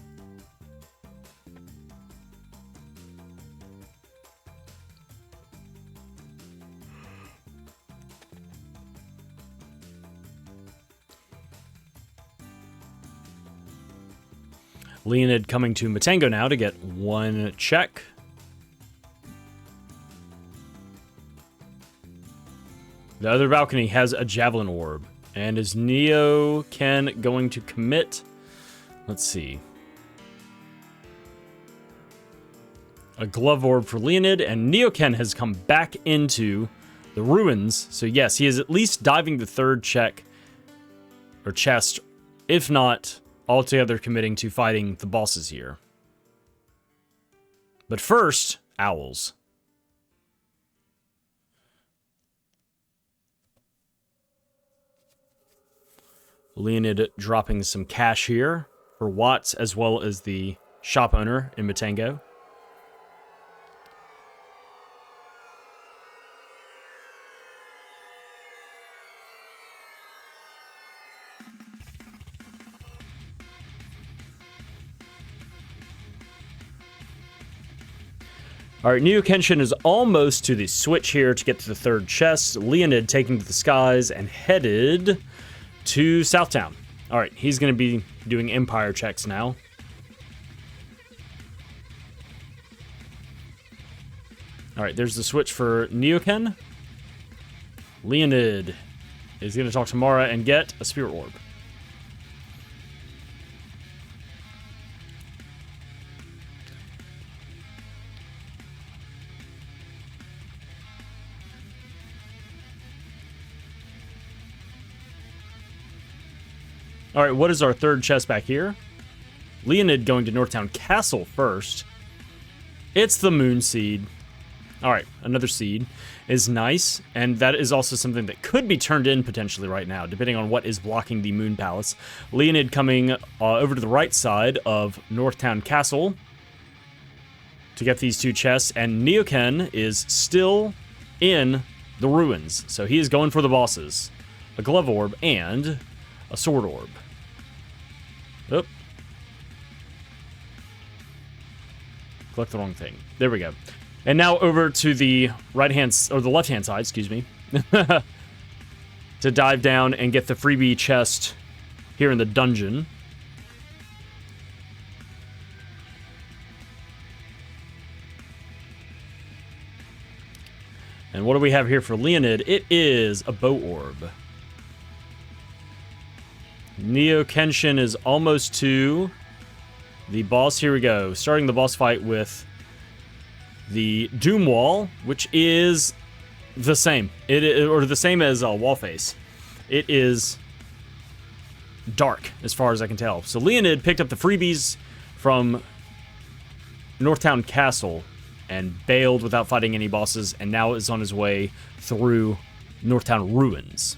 Leoned coming to Matango now to get one check. The other balcony has a Javelin Orb. And is NeoKen going to commit? Let's see. A Glove Orb for Leoned, and NeoKen has come back into the ruins. So yes, he is at least diving the third check or chest, if not altogether committing to fighting the bosses here. But first, owls. Leoned dropping some cash here for Watts as well as the shop owner in Matango. Alright, NeoKenshin is almost to the switch here to get to the third chest. Leoned taking to the skies and headed to Southtown. Alright, he's going to be doing Empire checks now. Alright, there's the switch for NeoKen. Leoned is going to talk to Mara and get a Spirit Orb. Alright, what is our third chest back here? Leoned going to Northtown Castle first. It's the Moon Seed. Alright, another seed is nice, and that is also something that could be turned in potentially right now, depending on what is blocking the Moon Palace. Leoned coming over to the right side of Northtown Castle to get these two chests, and NeoKen is still in the ruins, so he is going for the bosses. A Glove Orb and a Sword Orb. Oop. Click the wrong thing. There we go. And now over to the right-hand, or the left-hand side, excuse me, to dive down and get the freebie chest here in the dungeon. And what do we have here for Leoned? It is a Bow Orb. NeoKenshin is almost to the boss. Here we go. Starting the boss fight with the Doom Wall, which is the same. Or the same as Wallface. It is dark, as far as I can tell. So Leoned picked up the freebies from Northtown Castle and bailed without fighting any bosses, and now is on his way through Northtown Ruins.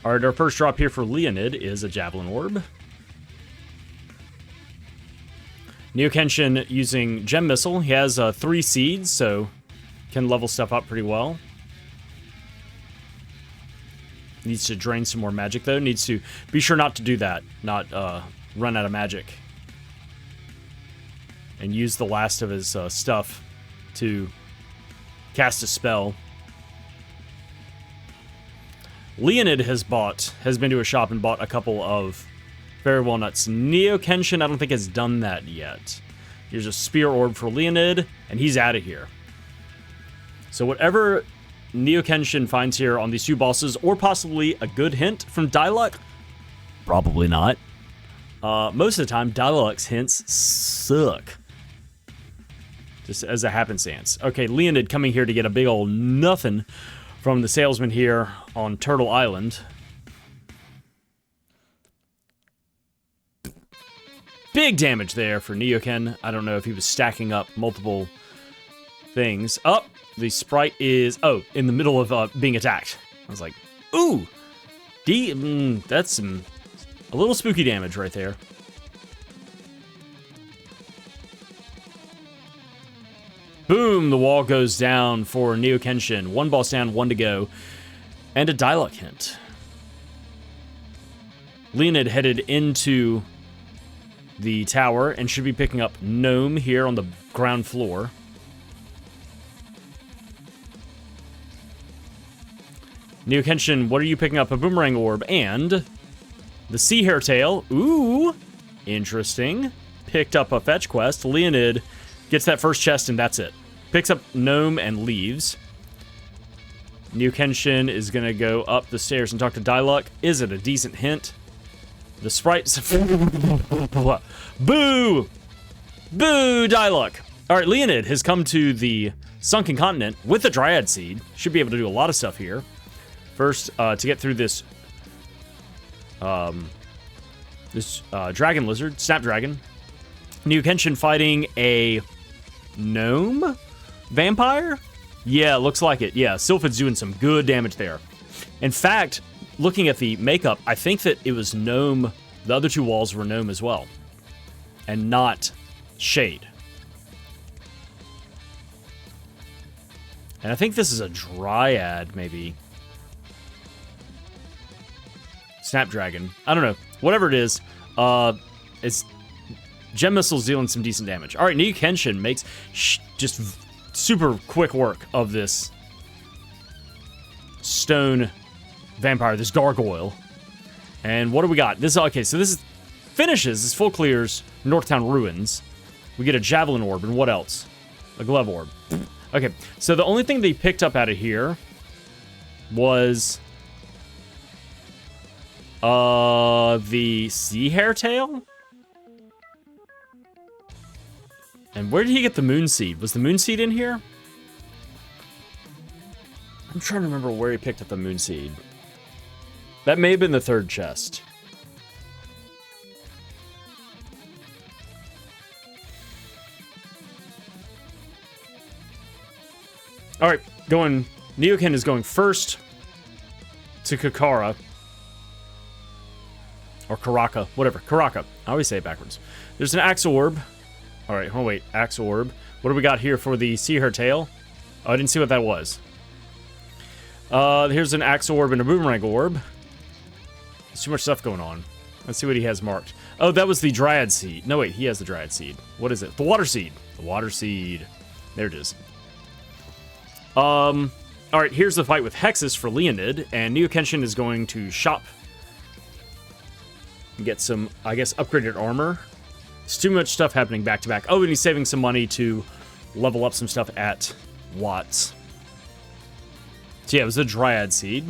Alright, our first drop here for Leoned is a Javelin Orb. NeoKenshin using Gem Missile. He has 3 seeds, so can level stuff up pretty well. Needs to drain some more magic, though. Needs to be sure not to do that. Not run out of magic. And use the last of his stuff to cast a spell. Leoned has been to a shop and bought a couple of Fairy Walnuts. NeoKenshin, I don't think has done that yet. Here's a Spear Orb for Leoned, and he's out of here. So whatever NeoKenshin finds here on these two bosses, or possibly a good hint from Dialux, probably not. Most of the time, Dialux hints suck. just as a happenstance. Okay, Leoned coming here to get a big old nothing from the salesman here on Turtle Island. Big damage there for NeoKen. I don't know if he was stacking up multiple things. Oh, the Sprite is, in the middle of being attacked. I was like, ooh, that's some, a little spooky damage right there. Boom, the wall goes down for NeoKenshin. One boss down, one to go. And a dialogue hint. Leoned headed into the tower and should be picking up Gnome here on the ground floor. NeoKenshin, what are you picking up? A boomerang orb and the sea hare tail. Ooh, interesting. Picked up a fetch quest. Leoned gets that first chest and that's it. Picks up Gnome and leaves. NeoKenshin is going to go up the stairs and talk to Diluc. Is it a decent hint? The Sprite's... Boo! Boo, Diluc! Alright, Leoned has come to the Sunken Continent with the Dryad Seed. Should be able to do a lot of stuff here. First, to get through this... Dragon Lizard, Snapdragon. NeoKenshin fighting a... Gnome? Vampire? Yeah, looks like it. Yeah, Sylphid's doing some good damage there. In fact, looking at the makeup, I think that it was Gnome. The other two walls were Gnome as well. And not Shade. And I think this is a Dryad, maybe. Snapdragon. I don't know. Whatever it is, it's... Gem Missile's dealing some decent damage. Alright, NeoKenshin makes just super quick work of this stone vampire, this gargoyle. And what do we got? This, okay, so this is, finishes, this full clears Northtown Ruins. We get a Javelin Orb, and what else? A Glove Orb. Okay, so the only thing they picked up out of here was the Sea Hare Tail? And where did he get the Moon Seed? Was the Moon Seed in here? I'm trying to remember where he picked up the Moon Seed. That may have been the third chest. Alright, NeoKen is going first to Kakara. Or Karaka, whatever. Karaka. I always say it backwards. There's an Axe Orb. Alright, hold on, wait. Axe Orb. What do we got here for the Sea Hare Tail? Oh, I didn't see what that was. Here's an Axe Orb and a Boomerang Orb. There's too much stuff going on. Let's see what he has marked. Oh, that was the Dryad Seed. No, wait, he has the Dryad Seed. What is it? The Water Seed. The Water Seed. There it is. Alright, here's the fight with Hexus for Leoned, and NeoKenshin is going to shop and get some, I guess, upgraded armor. It's too much stuff happening back to back. Oh, and he's saving some money to level up some stuff at Watts. So yeah, it was the Dryad Seed.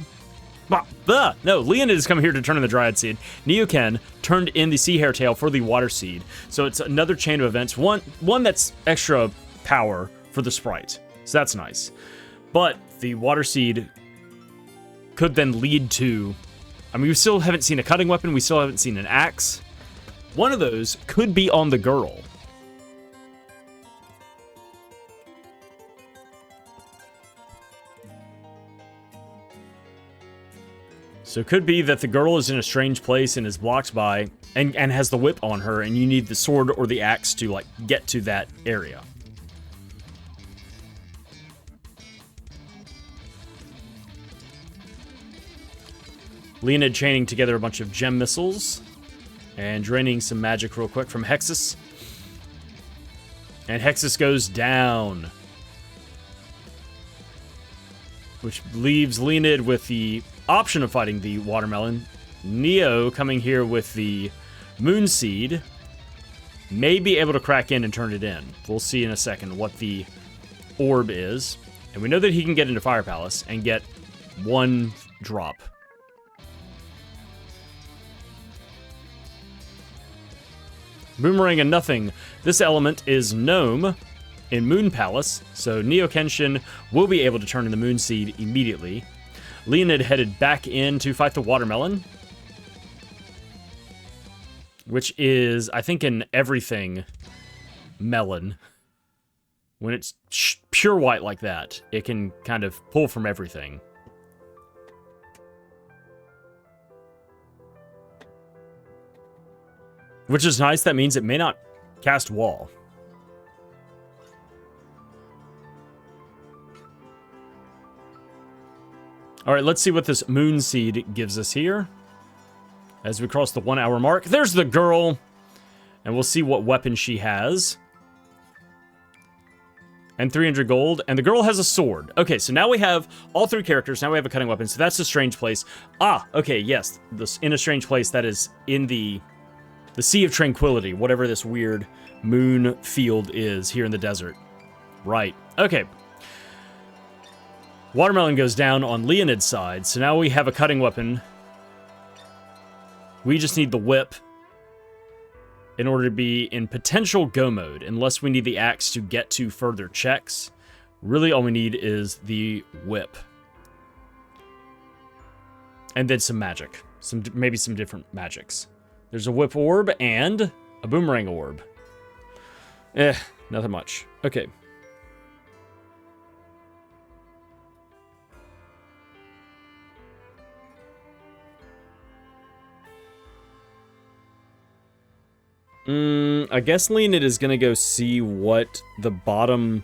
No, Leoned is coming here to turn in the Dryad Seed. NeoKen turned in the Sea Hare Tail for the Water Seed. So it's another chain of events. One that's extra power for the Sprite. So that's nice. But the Water Seed could then lead to... I mean, we still haven't seen a cutting weapon. We still haven't seen an axe. One of those could be on the girl. So it could be that the girl is in a strange place and is blocked by, and has the whip on her, and you need the sword or the axe to, like, get to that area. Leoned chaining together a bunch of gem missiles. And draining some magic real quick from Hexus. And Hexus goes down. Which leaves Leoned with the option of fighting the Watermelon. Neo coming here with the Moon Seed. May be able to crack in and turn it in. We'll see in a second what the orb is. And we know that he can get into Fire Palace and get one drop. Boomerang and nothing. This element is Gnome. in Moon Palace, so NeoKenshin will be able to turn in the Moon Seed immediately. Leoned headed back in to fight the Watermelon, which is, I think, in everything melon. When it's pure white like that, it can kind of pull from everything. Which is nice. That means it may not cast Wall. All right, let's see what this Moon Seed gives us here. As we cross the 1 hour mark. There's the girl. And we'll see what weapon she has. And 300 gold. And the girl has a sword. Okay, so now we have all 3 characters. Now we have a cutting weapon. So that's a strange place. Ah, okay, yes. This in a strange place that is in the Sea of Tranquility. Whatever this weird moon field is here in the desert. Right. Okay. Watermelon goes down on Leoned's side. So now we have a cutting weapon. We just need the whip in order to be in potential go mode, unless we need the axe to get to further checks. Really, all we need is the whip. And then some magic. Maybe some different magics. There's a whip orb and a boomerang orb. Nothing much. Okay. I guess Leoned is gonna go see what the bottom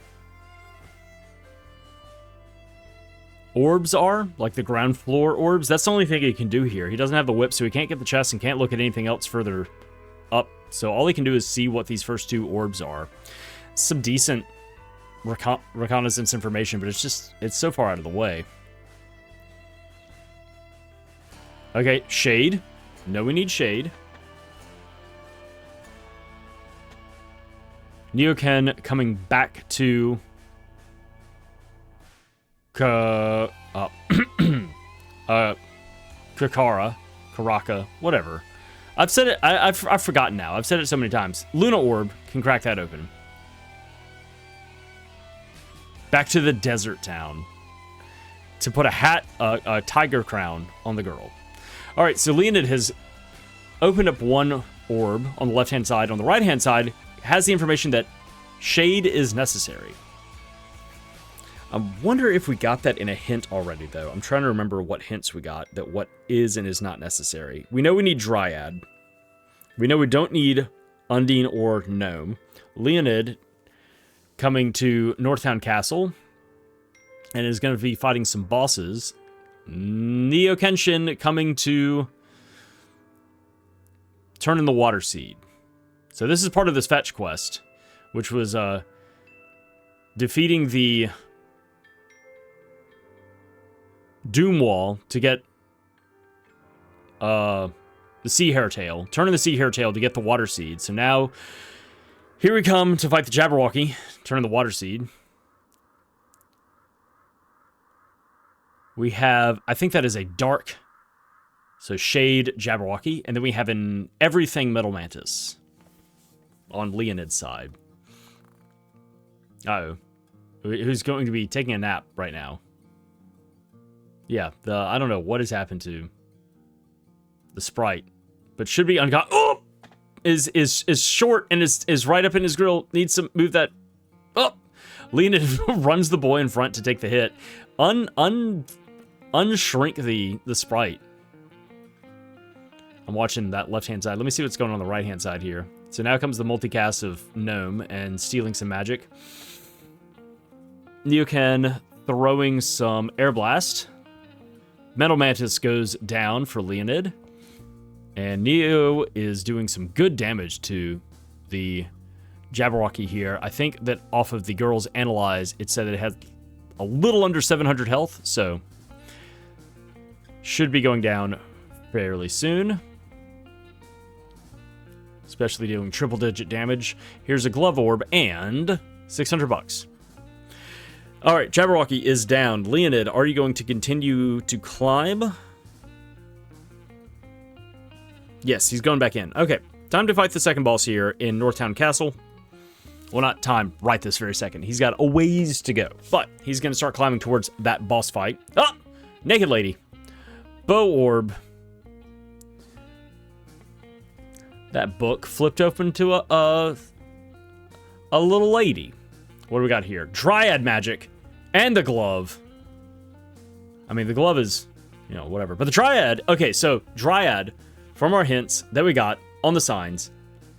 orbs are, like the ground floor orbs. That's the only thing he can do here. He doesn't have the whip, so he can't get the chest and can't look at anything else further up. So all he can do is see what these first 2 orbs are. Some decent reconnaissance information, but it's so far out of the way. Okay, shade. No, we need shade. NeoKen coming back to Karaka, whatever. I've said it. I've forgotten now. I've said it so many times. Luna Orb can crack that open. Back to the desert town to put a hat, a tiger crown on the girl. All right, so Leoned has opened up one orb on the left-hand side. On the right-hand side, has the information that shade is necessary. I wonder if we got that in a hint already, though. I'm trying to remember what hints we got, that what is and is not necessary. We know we need Dryad. We know we don't need Undine or Gnome. Leoned coming to Northtown Castle and is going to be fighting some bosses. NeoKenshin coming to turn in the Water Seed. So this is part of this fetch quest, which was defeating the Doom Wall to get the Sea Hairtail. Turning the Sea Hairtail to get the Water Seed. So now, here we come to fight the Jabberwocky, turning the Water Seed. We have, I think that is a dark, so Shade Jabberwocky, and then we have an Everything Metal Mantis on Leoned's side. Uh-oh. Who's going to be taking a nap right now? Yeah, I don't know what has happened to the Sprite, but should be unco- Oh! Is short and is right up in his grill. Needs to move that up. Leoned runs the boy in front to take the hit. Unshrink the Sprite. I'm watching that left-hand side. Let me see what's going on the right-hand side here. So now comes the multicast of Gnome and stealing some magic. NeoKen throwing some Air Blast. Metal Mantis goes down for Leoned. And Neo is doing some good damage to the Jabberwocky here. I think that off of the girl's analyze, it said that it had a little under 700 health, so should be going down fairly soon. Especially doing triple-digit damage. Here's a glove orb and 600 bucks. All right, Jabberwocky is down. Leoned, are you going to continue to climb? Yes, he's going back in. Okay, time to fight the second boss here in Northtown Castle. Well, not time right this very second. He's got a ways to go. But he's going to start climbing towards that boss fight. Oh! Naked lady. Bow orb. That book flipped open to a little lady. What do we got here? Dryad magic. And the glove. I mean, the glove is, you know, whatever. But the Dryad, okay, so Dryad, from our hints that we got on the signs,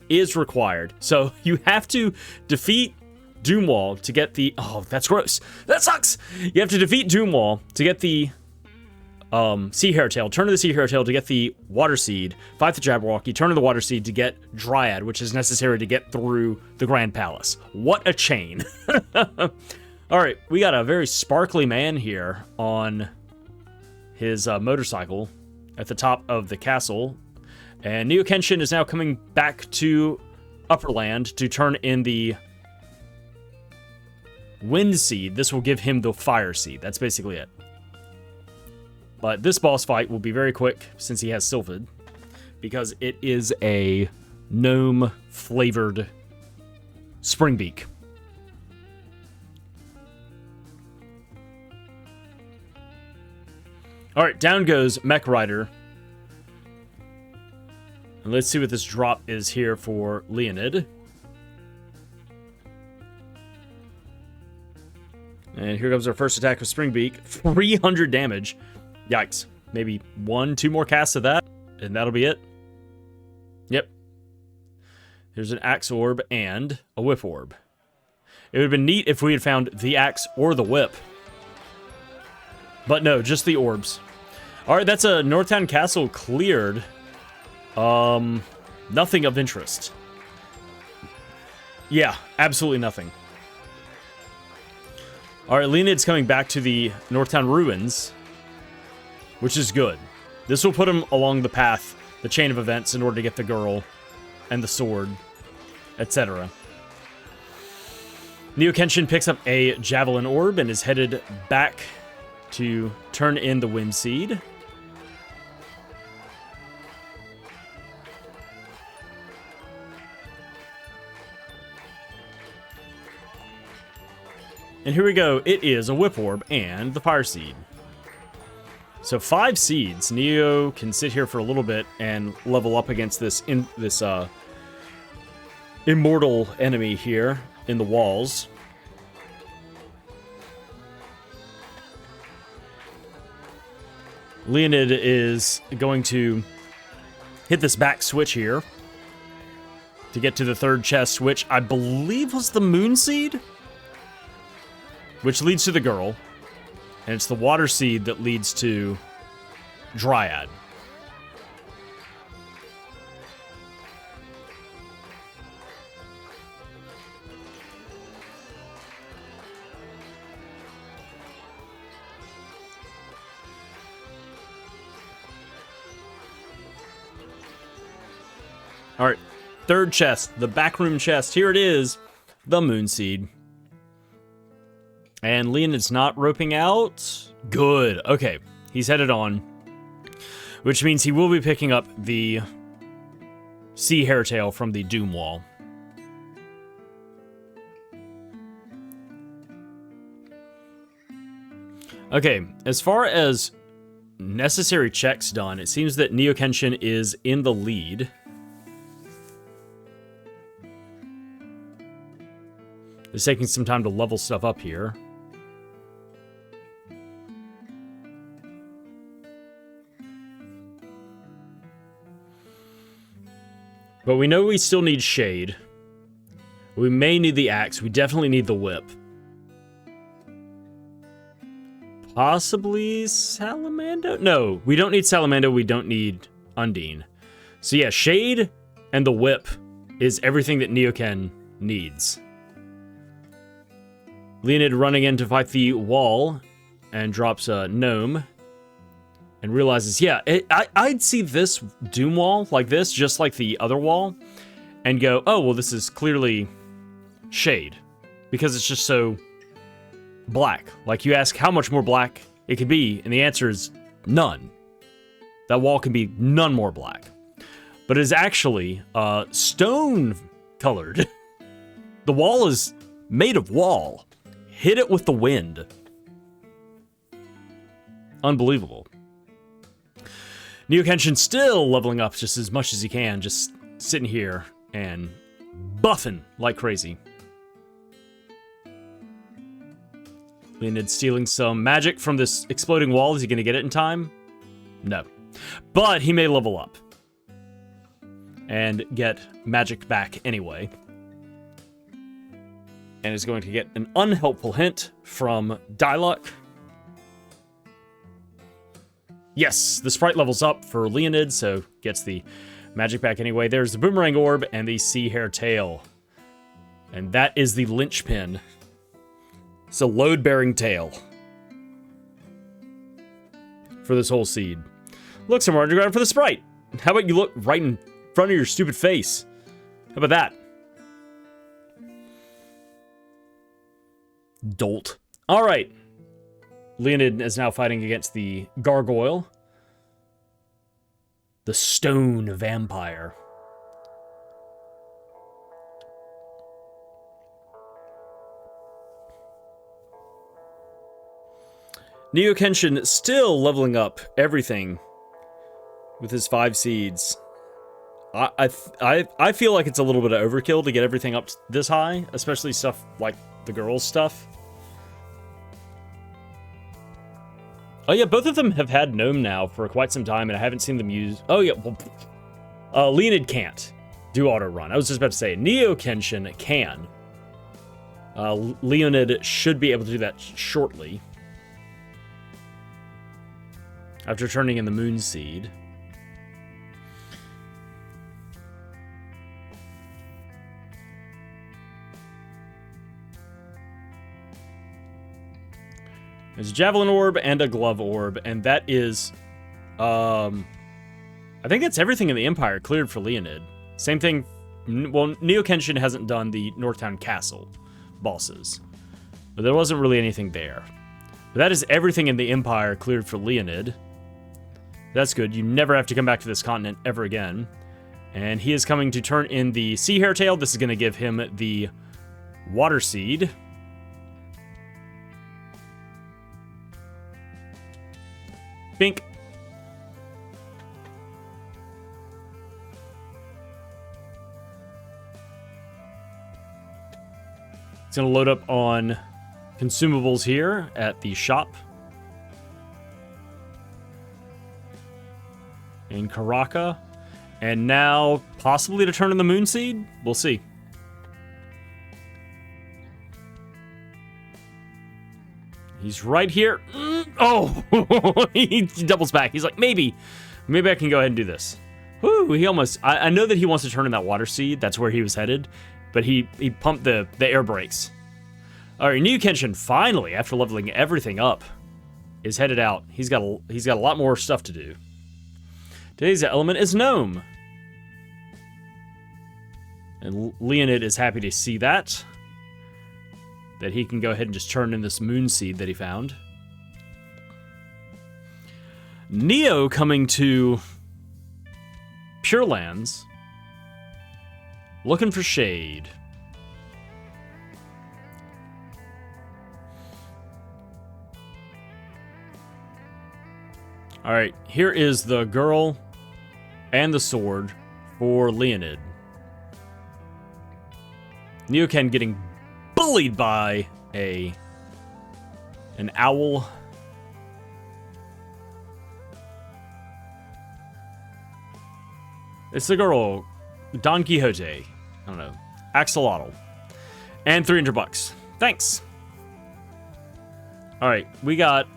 is required. So you have to defeat Doomwall to get the, oh, that's gross. That sucks. You have to defeat Doomwall to get the Sea Hairtail, turn to the Sea Hairtail to get the Water Seed, fight the Jabberwocky, turn to the Water Seed to get Dryad, which is necessary to get through the Grand Palace. What a chain. Alright, we got a very sparkly man here on his motorcycle at the top of the castle. And NeoKenshin is now coming back to Upperland to turn in the Wind Seed. This will give him the Fire Seed. That's basically it. But this boss fight will be very quick since he has Sylphid, because it is a gnome-flavored Springbeak. Alright, down goes Mech Rider. And let's see what this drop is here for Leoned. And here comes our first attack with Springbeak. 300 damage. Yikes. Maybe 1-2 more casts of that, and that'll be it. Yep. There's an Axe Orb and a Whip Orb. It would have been neat if we had found the Axe or the Whip. But no, just the orbs. Alright, that's a Northtown Castle cleared. Nothing of interest. Yeah, absolutely nothing. Alright, Leoned's coming back to the Northtown Ruins, which is good. This will put him along the path, the chain of events, in order to get the girl and the sword, etc. NeoKenshin picks up a Javelin Orb and is headed back to turn in the Wind Seed. And here we go. It is a Whip Orb and the Fire Seed. So 5 seeds. Neo can sit here for a little bit and level up against this immortal enemy here in the walls. Leoned is going to hit this back switch here to get to the third chest, which I believe was the Moon Seed, which leads to the girl. And it's the Water Seed that leads to Dryad. Alright, third chest, the backroom chest. Here it is, the Moon Seed. And Leoned's not roping out. Good. Okay, he's headed on. Which means he will be picking up the Sea Hairtail from the Doom Wall. Okay, as far as necessary checks done, it seems that NeoKenshin is in the lead. It's taking some time to level stuff up here. But we know we still need Shade. We may need the Axe. We definitely need the Whip. Possibly Salamando? No, we don't need Salamando. We don't need Undine. So yeah, Shade and the Whip is everything that NeoKen needs. Leoned running in to fight the wall and drops a gnome. And realizes, yeah, I'd see this Doom wall like this, just like the other wall, and go, oh, well, this is clearly Shade, because it's just so black. Like, you ask how much more black it could be, and the answer is none. That wall can be none more black. But it is actually stone-colored. The wall is made of wall. Hit it with the wind. Unbelievable. NeoKenshin still leveling up just as much as he can, just sitting here and buffing like crazy. Leoned stealing some magic from this exploding wall. Is he going to get it in time? No. But he may level up and get magic back anyway. And is going to get an unhelpful hint from Diluc. Yes, the Sprite levels up for Leoned, so gets the magic back anyway. There's the Boomerang Orb and the Sea Hare Tail. And that is the linchpin. It's a load-bearing tail for this whole seed. Look somewhere underground for the Sprite. How about you look right in front of your stupid face? How about that? Dolt. All right. Leoned is now fighting against the Gargoyle. The Stone Vampire. NeoKenshin still leveling up everything with his 5 seeds. I feel like it's a little bit of overkill to get everything up this high, especially stuff like the girls' stuff. Oh yeah, both of them have had Gnome now for quite some time, and I haven't seen them use... Oh yeah, well, Leoned can't do auto run. I was just about to say, NeoKenshin can. Leoned should be able to do that shortly. After turning in the Moon Seed. There's a Javelin Orb and a Glove Orb, and that is... I think that's everything in the Empire cleared for Leoned. Same thing... Well, NeoKenshin hasn't done the Northtown Castle bosses. But there wasn't really anything there. But that is everything in the Empire cleared for Leoned. That's good. You never have to come back to this continent ever again. And he is coming to turn in the Sea Hare Tail. This is going to give him the Water Seed. Bink. It's going to load up on consumables here at the shop. In Karaka. And now, possibly to turn in the Moon Seed? We'll see. He's right here. Oh! He doubles back. He's like, maybe I can go ahead and do this. Whew, he almost... I know that he wants to turn in that Water Seed. That's where he was headed. But he pumped the air brakes. Alright, NeoKenshin finally, after leveling everything up, is headed out. He's got a lot more stuff to do. Today's element is Gnome. And Leoned is happy to see that. That he can go ahead and just turn in this Moon Seed that he found. Neo coming to Pure Lands. Looking for shade. Alright, here is the girl and the sword for Leoned. NeoKen getting bullied by an owl. It's the girl, Don Quixote. I don't know. Axolotl. And $300. Thanks. Alright, we got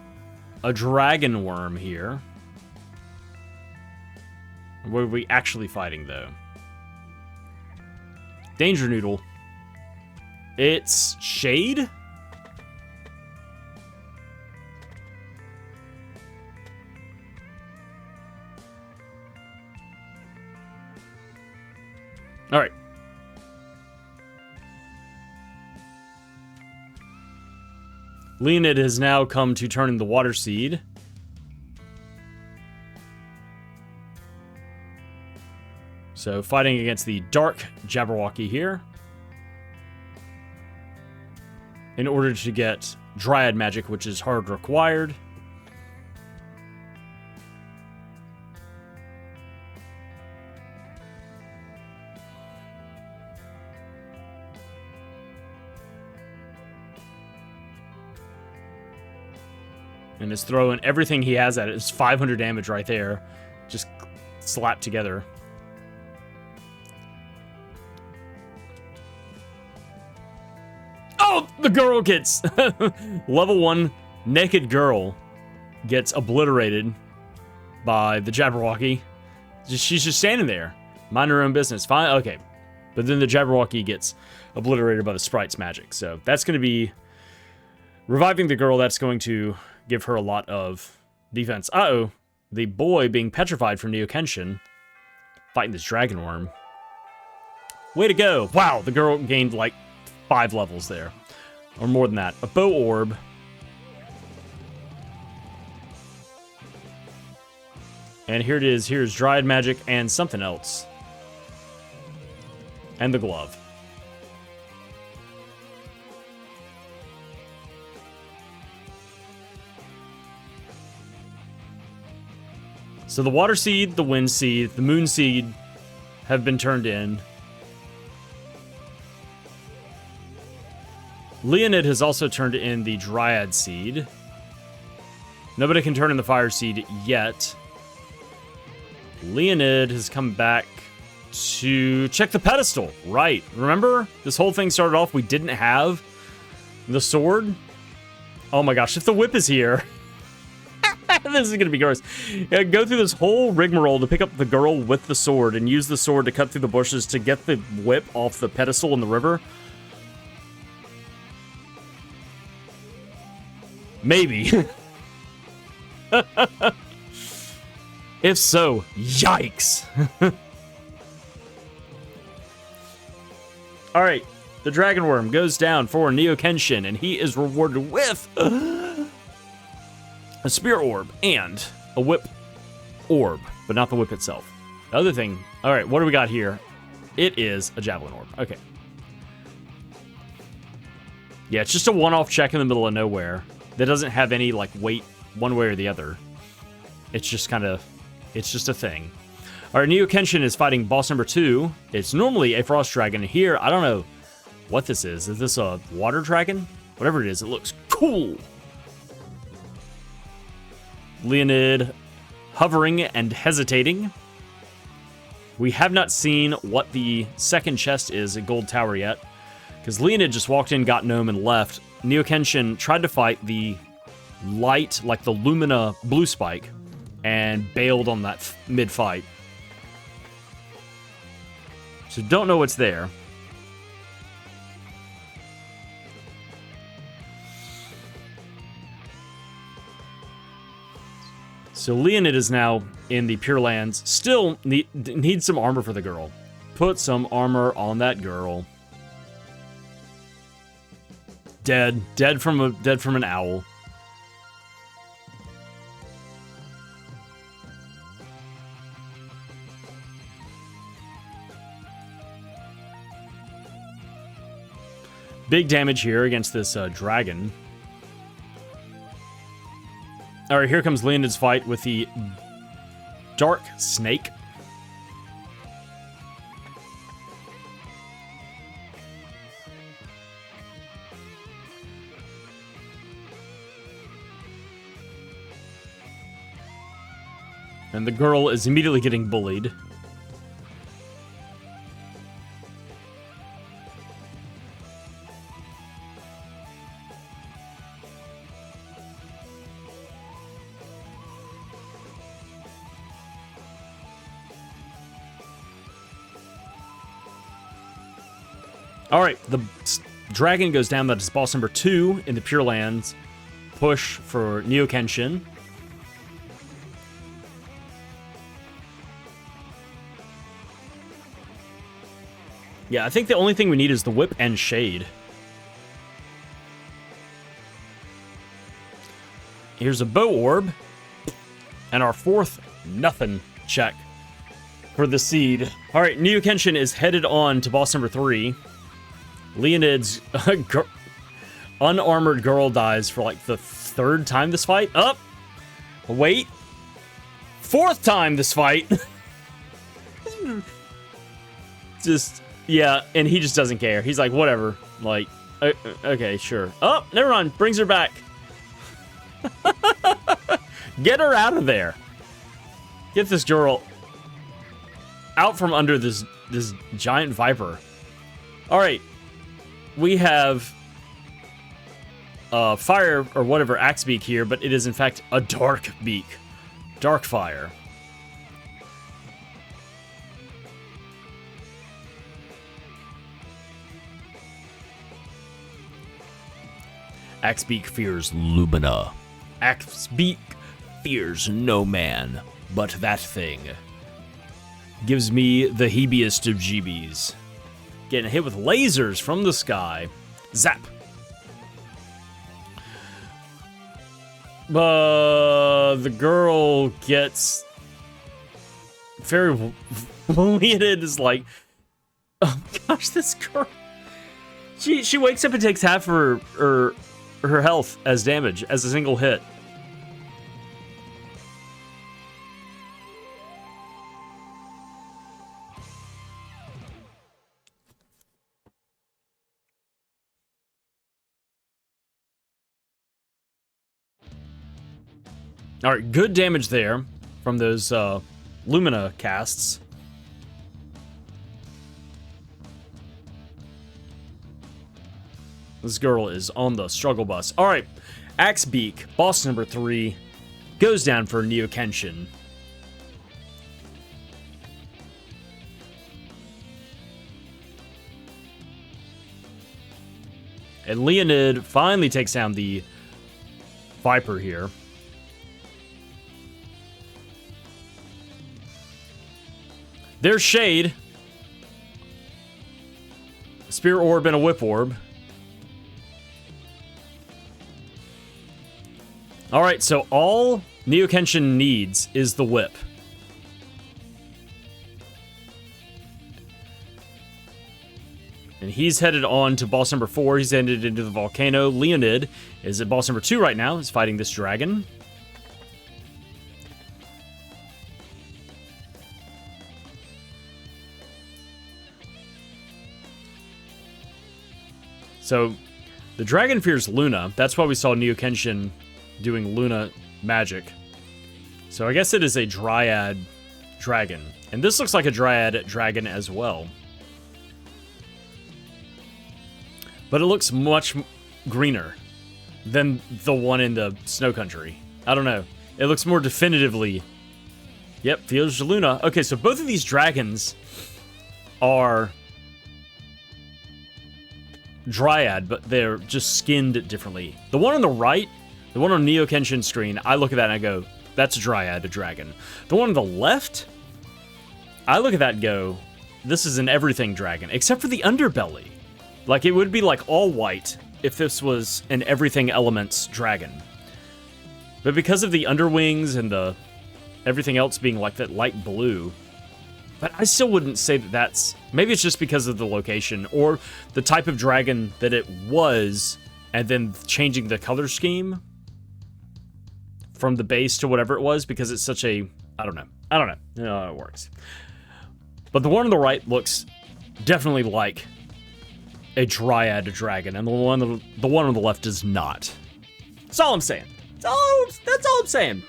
a dragon worm here. What are we actually fighting, though? Danger Noodle. It's Shade? Alright. Leoned has now come to turn in the Water Seed. So, fighting against the Dark Jabberwocky here. in order to get Dryad magic, which is hard required. And is throwing everything he has at it. It's 500 damage right there. Just slapped together. Oh, the girl gets... Level 1 naked girl gets obliterated by the Jabberwocky. She's just standing there. Mind her own business. Fine, okay. But then the Jabberwocky gets obliterated by the Sprite's magic. So that's going to be... Reviving the girl, that's going to give her a lot of defense. Uh-oh. The boy being petrified from NeoKenshin. Fighting this dragon worm. Way to go. Wow, the girl gained like 5 levels there. Or more than that. A bow orb. And here it is. Here's Dryad magic and something else. And the glove. So the water seed, the wind seed, the moon seed have been turned in. Leoned has also turned in the Dryad seed. Nobody can turn in the fire seed yet. Leoned has come back to check the pedestal. Right. Remember? This whole thing started off, we didn't have the sword. Oh my gosh, if the whip is here... This is going to be gross. Go through this whole rigmarole to pick up the girl with the sword and use the sword to cut through the bushes to get the whip off the pedestal in the river. Maybe. If so, yikes. Alright, the dragon worm goes down for NeoKenshin, and he is rewarded with... a spear orb and a whip orb, but not the whip itself. The other thing, all right, what do we got here? It is a javelin orb. Okay. Yeah, it's just a one-off check in the middle of nowhere that doesn't have any like weight one way or the other. It's just kind of, it's just a thing. All right, NeoKenshin is fighting boss number 2. It's normally a frost dragon. Here, I don't know what this is. Is this a water dragon? Whatever it is, it looks cool. Leoned hovering and hesitating. We have not seen what the second chest is at Gold Tower yet, because Leoned just walked in, got gnome, and left. NeoKenshin tried to fight the light, like the Lumina blue spike, and bailed on that mid-fight. So don't know what's there. So Leoned is now in the Pure Lands. Still needs some armor for the girl. Put some armor on that girl. Dead from an owl. Big damage here against this dragon. All right, here comes Leoned's fight with the Dark Snake. And the girl is immediately getting bullied. All right, the dragon goes down. That is boss number 2 in the Pure Lands. Push for NeoKenshin. Yeah, I think the only thing we need is the whip and shade. Here's a bow orb. And our 4th nothing check for the seed. All right, NeoKenshin is headed on to boss number 3. Leoned's... unarmored girl dies for like the 3rd time this fight. Up. Wait. 4th time this fight. Just, yeah, and he just doesn't care. He's like, whatever. Like, okay, sure. Oh, never mind. Brings her back. Get her out of there. Get this girl out from under this giant viper. All right. We have fire or whatever axe beak here, but it is in fact a dark beak. Dark fire. Axebeak fears Lumina. Axebeak fears no man but that thing. Gives me the heebiest of jeebies. Getting hit with lasers from the sky. Zap. The girl gets very Leoned is like, oh gosh, this girl. She wakes up and takes half her health as damage as a single hit. All right, good damage there from those Lumina casts. This girl is on the struggle bus. All right, Axebeak, boss number 3, goes down for NeoKenshin. And Leoned finally takes down the Viper here. There's Shade. A Spear Orb and a Whip Orb. Alright, so all NeoKenshin needs is the Whip. And he's headed on to boss number 4. He's headed into the volcano. Leoned is at boss number 2 right now. He's fighting this dragon. So, the dragon fears Luna. That's why we saw NeoKenshin doing Luna magic. So I guess it is a Dryad dragon. And this looks like a Dryad dragon as well. But it looks much greener than the one in the snow country. I don't know. It looks more definitively... Yep, feels Luna. Okay, so both of these dragons are Dryad, but they're just skinned differently. The one on the right, the one on NeoKenshin screen, I look at that and I go, that's a Dryad, a dragon. The one on the left, I look at that and go, this is an everything dragon, except for the underbelly. Like, it would be like all white if this was an everything elements dragon. But because of the underwings and the everything else being like that light blue, but I still wouldn't say that that's... Maybe it's just because of the location or the type of dragon that it was, and then changing the color scheme from the base to whatever it was, because it's such a... I don't know. I don't know. You know how it works. But the one on the right looks definitely like a Dryad dragon, and the one on the left does not. That's all I'm saying. That's all I'm saying.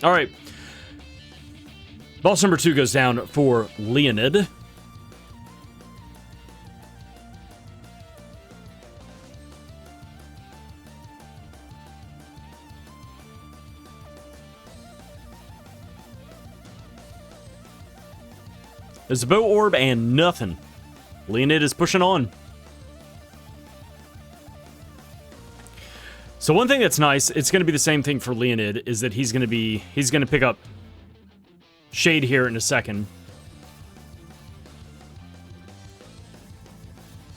All right. Boss number 2 goes down for Leoned. There's a bow orb and nothing. Leoned is pushing on. So one thing that's nice, it's going to be the same thing for Leoned, is that he's going to pick up Shade here in a second.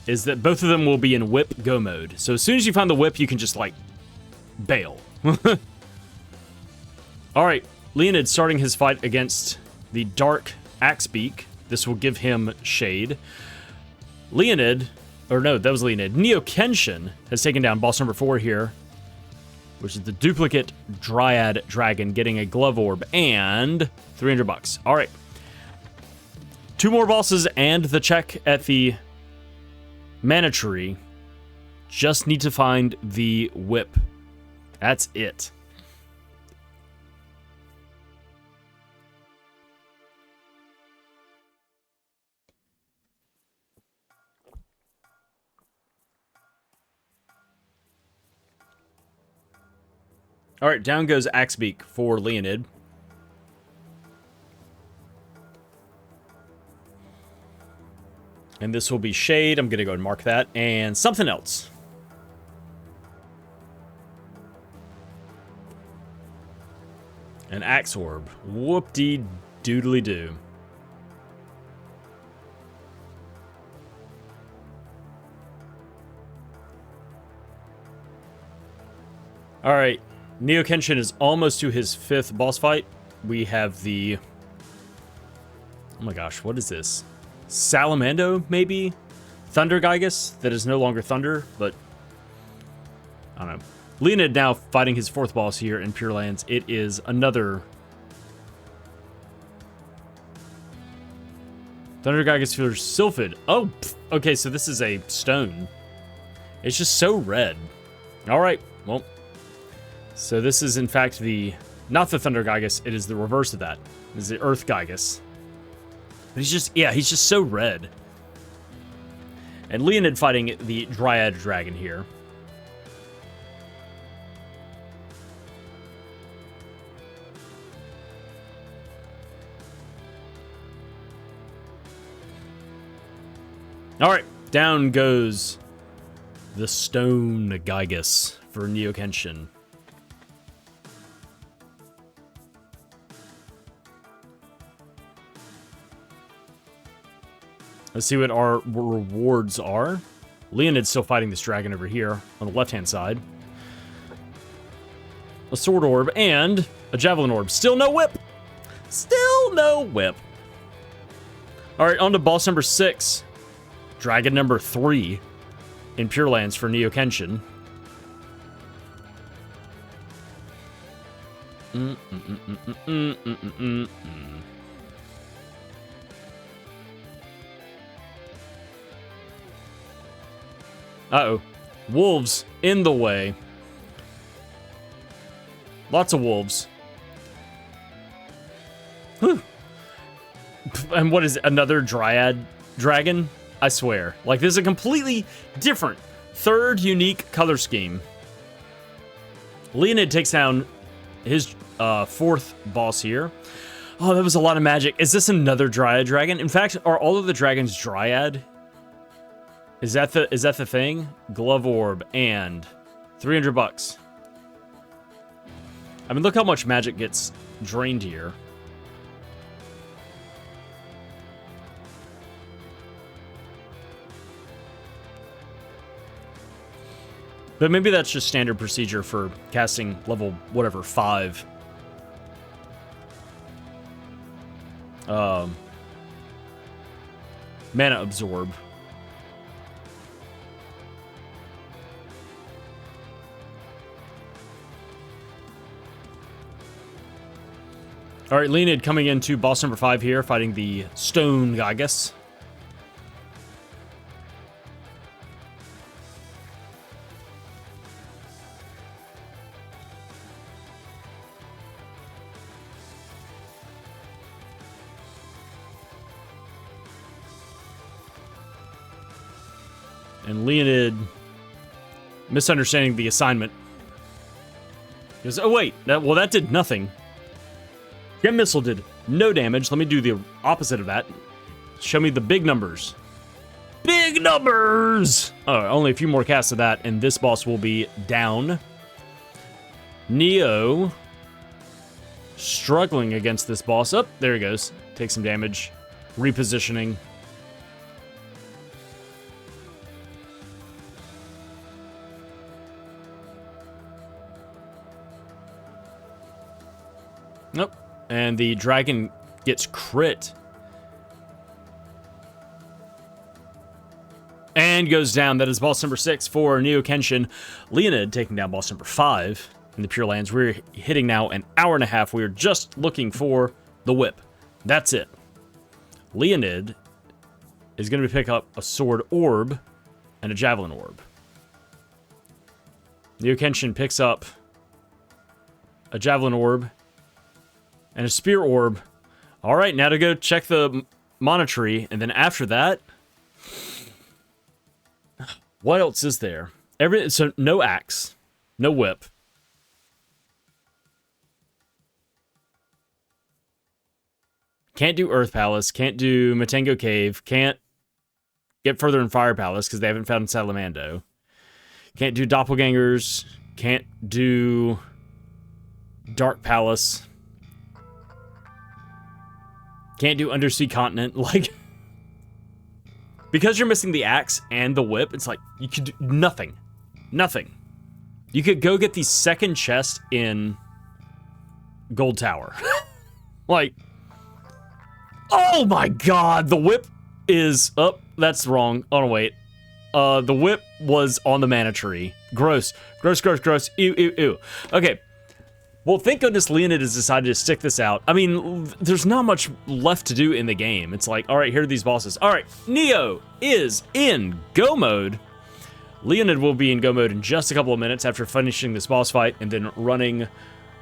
Is that both of them will be in whip go mode. So as soon as you find the whip, you can just like bail. All right, Leoned starting his fight against the dark Axebeak. This will give him shade. Leoned, or no, that was Leoned. NeoKenshin has taken down boss number 4 here, which is the duplicate Dryad Dragon, getting a glove orb and $300. All right. 2 more bosses and the check at the mana tree. Just need to find the whip. That's it. All right, down goes Axebeak for Leoned. And this will be Shade. I'm going to go and mark that. And something else. An Axe Orb. Whoop-dee-doodly-doo. All right. NeoKenshin is almost to his 5th boss fight. We have the... Oh my gosh, what is this? Salamando, maybe? Thunder Gygus, that is no longer Thunder, but... I don't know. Leoned now fighting his 4th boss here in Pure Lands. It is another... Thunder Gygus for Sylphid. Oh, pff, okay, so this is a stone. It's just so red. Alright, well... So this is, in fact, the... Not the Thunder Gygus, it is the reverse of that. It is the Earth Gygus. But he's just... Yeah, he's just so red. And Leoned fighting the Dryad Dragon here. Alright, down goes the Stone Gygus for NeoKenshin. Let's see what our rewards are. Leoned's still fighting this dragon over here on the left-hand side. A sword orb and a javelin orb. Still no whip. Still no whip. All right, on to boss number 6. Dragon number 3 in Pure Lands for NeoKenshin. Uh-oh. Wolves in the way. Lots of wolves. Whew. And what is it? Another Dryad Dragon? I swear. Like, this is a completely different 3rd unique color scheme. Leoned takes down his 4th boss here. Oh, that was a lot of magic. Is this another Dryad Dragon? In fact, are all of the dragons Dryad? Is that the thing? Glove orb and $300. I mean, look how much magic gets drained here. But maybe that's just standard procedure for casting level whatever 5. Mana absorb. All right, Leoned coming into boss number 5 here, fighting the Stone Gygus. And Leoned misunderstanding the assignment. He goes, oh wait, that did nothing. Gem Missile did no damage. Let me do the opposite of that. Show me the big numbers. Big numbers! Oh, only a few more casts of that, and this boss will be down. Neo struggling against this boss. Oh, there he goes. Take some damage. Repositioning. Nope. And the dragon gets crit and goes down. That is boss number 6 for NeoKenshin. Leoned taking down boss number 5 in the Pure Lands. We're hitting now an hour and a half. We're just looking for the whip. That's it. Leoned is going to pick up a sword orb and a javelin orb. NeoKenshin picks up a javelin orb and a spear orb. All right, now to go check the mana tree, and then after that, what else is there? So no axe, no whip. Can't do Earth Palace, can't do Matengo Cave, can't get further in Fire Palace because they haven't found Salamando. Can't do Doppelgangers, can't do Dark Palace. Can't do Undersea Continent. Like, because you're missing the axe and the whip, it's like, you could do nothing. Nothing. You could go get the second chest in Gold Tower. Like, oh my god, the whip is... Oh, that's wrong. Oh, no, wait. The whip was on the mana tree. Gross. Gross, gross, gross. Ew, ew, ew. Okay. Well, thank goodness Leoned has decided to stick this out. I mean, there's not much left to do in the game. It's like, all right, here are these bosses. All right, Neo is in go mode. Leoned will be in go mode in just a couple of minutes after finishing this boss fight and then running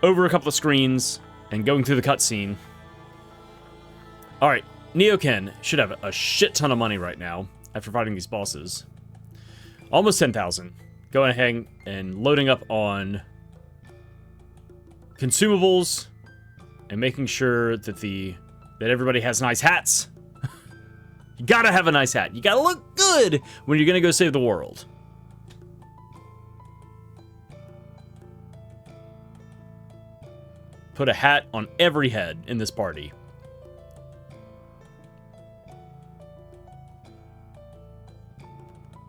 over a couple of screens and going through the cutscene. All right, NeoKen should have a shit ton of money right now after fighting these bosses. Almost 10,000. Going ahead and loading up on consumables and making sure that that everybody has nice hats. You gotta have a nice hat. You gotta look good when you're gonna go save the world. Put a hat on every head in this party.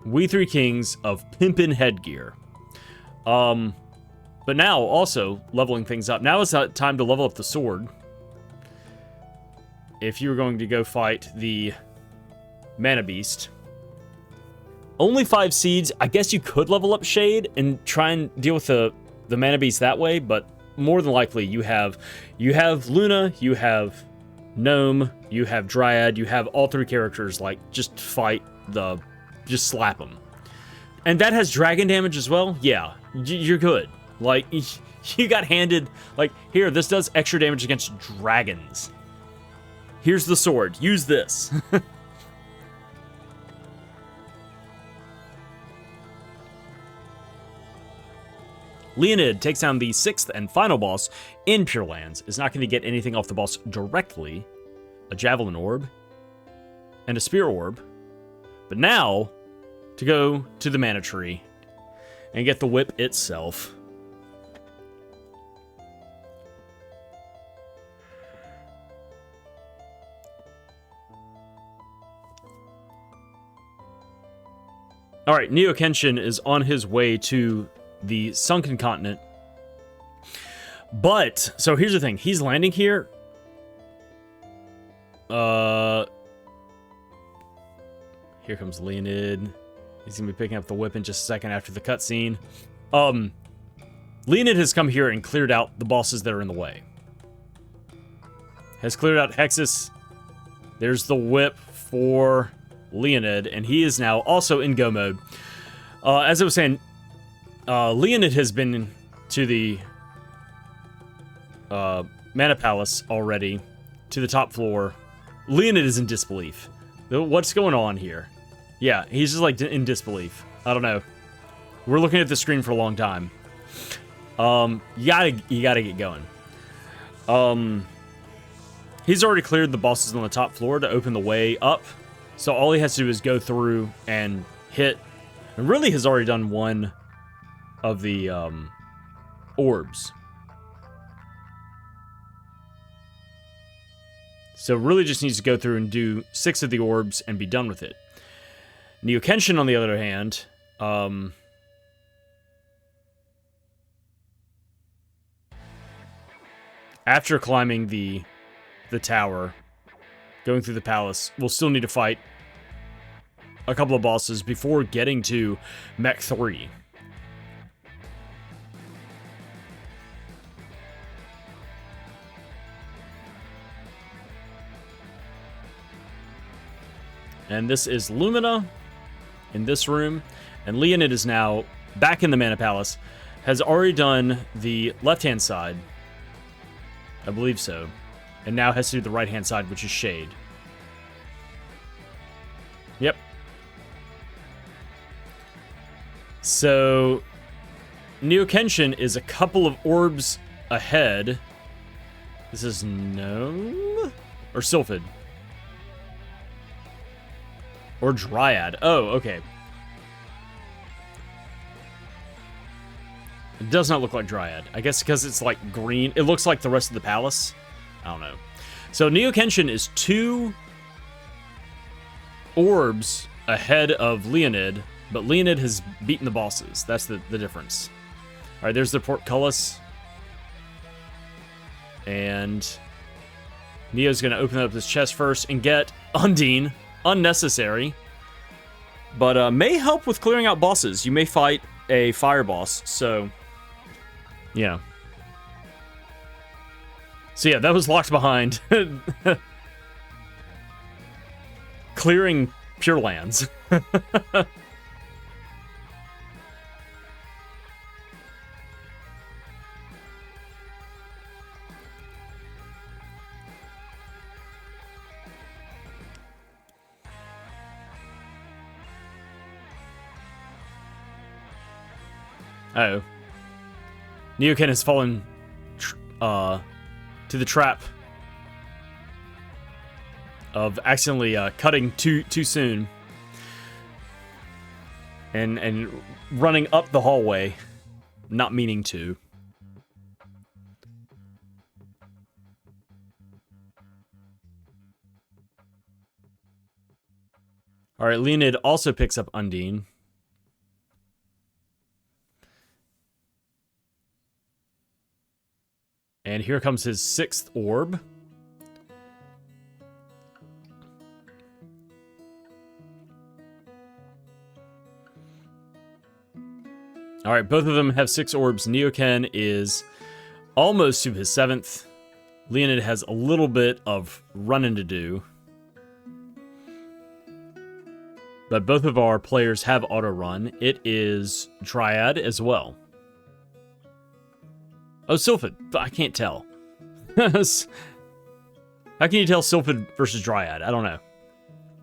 We three kings of pimpin' headgear. But now, also, leveling things up. Now is time to level up the sword. If you were going to go fight the Mana Beast. Only 5 seeds. I guess you could level up Shade and try and deal with the Mana Beast that way, but more than likely you have Luna, you have Gnome, you have Dryad, you have all 3 characters, like, just just slap them. And that has dragon damage as well? Yeah, you're good. Like, you got handed, like, here, this does extra damage against dragons. Here's the sword. Use this. Leoned takes down the 6th and final boss in Pure Lands. Is not going to get anything off the boss directly. A javelin orb. And a spear orb. But now, to go to the mana tree and get the whip itself. Alright, NeoKenshin is on his way to the Sunken Continent. But, so here's the thing. He's landing here. Here comes Leoned. He's gonna be picking up the whip in just a second after the cutscene. Leoned has come here and cleared out the bosses that are in the way. Has cleared out Hexus. There's the whip for Leoned, and he is now also in go mode. As I was saying, Leoned has been to the Mana Palace already, to the top floor. Leoned is in disbelief. What's going on here? Yeah, he's just like in disbelief. I don't know. We're looking at the screen for a long time. You gotta get going. He's already cleared the bosses on the top floor to open the way up. So all he has to do is go through and hit, and really has already done one of the orbs. So really just needs to go through and do 6 of the orbs and be done with it. NeoKenshin, on the other hand, after climbing the tower, going through the palace, we'll still need to fight a couple of bosses before getting to Mech 3. And this is Lumina in this room. And Leonid is now back in the Mana Palace. Has already done the left-hand side. I believe so. And now has to do the right-hand side, which is Shade. Yep. So, NeoKenshin is a couple of orbs ahead. This is Gnome? Or Sylphid? Or Dryad. Oh, okay. It does not look like Dryad. I guess because it's like green. It looks like the rest of the palace. I don't know. So NeoKenshin is 2 orbs ahead of Leonid, but Leonid has beaten the bosses. That's the difference. All right, there's the portcullis. And Neo's going to open up this chest first and get Undine. Unnecessary. But may help with clearing out bosses. You may fight a fire boss, so... yeah. So yeah, that was locked behind. Clearing Pure Lands. Uh-oh. NeoKen has fallen to the trap of accidentally cutting too soon and running up the hallway, not meaning to. All right, Leonid also picks up Undine. And here comes his 6th orb. All right, both of them have 6 orbs. NeoKen is almost to his 7th. Leonid has a little bit of running to do. But both of our players have auto run. It is Dryad as well. Oh, Sylphid. I can't tell. How can you tell Sylphid versus Dryad? I don't know.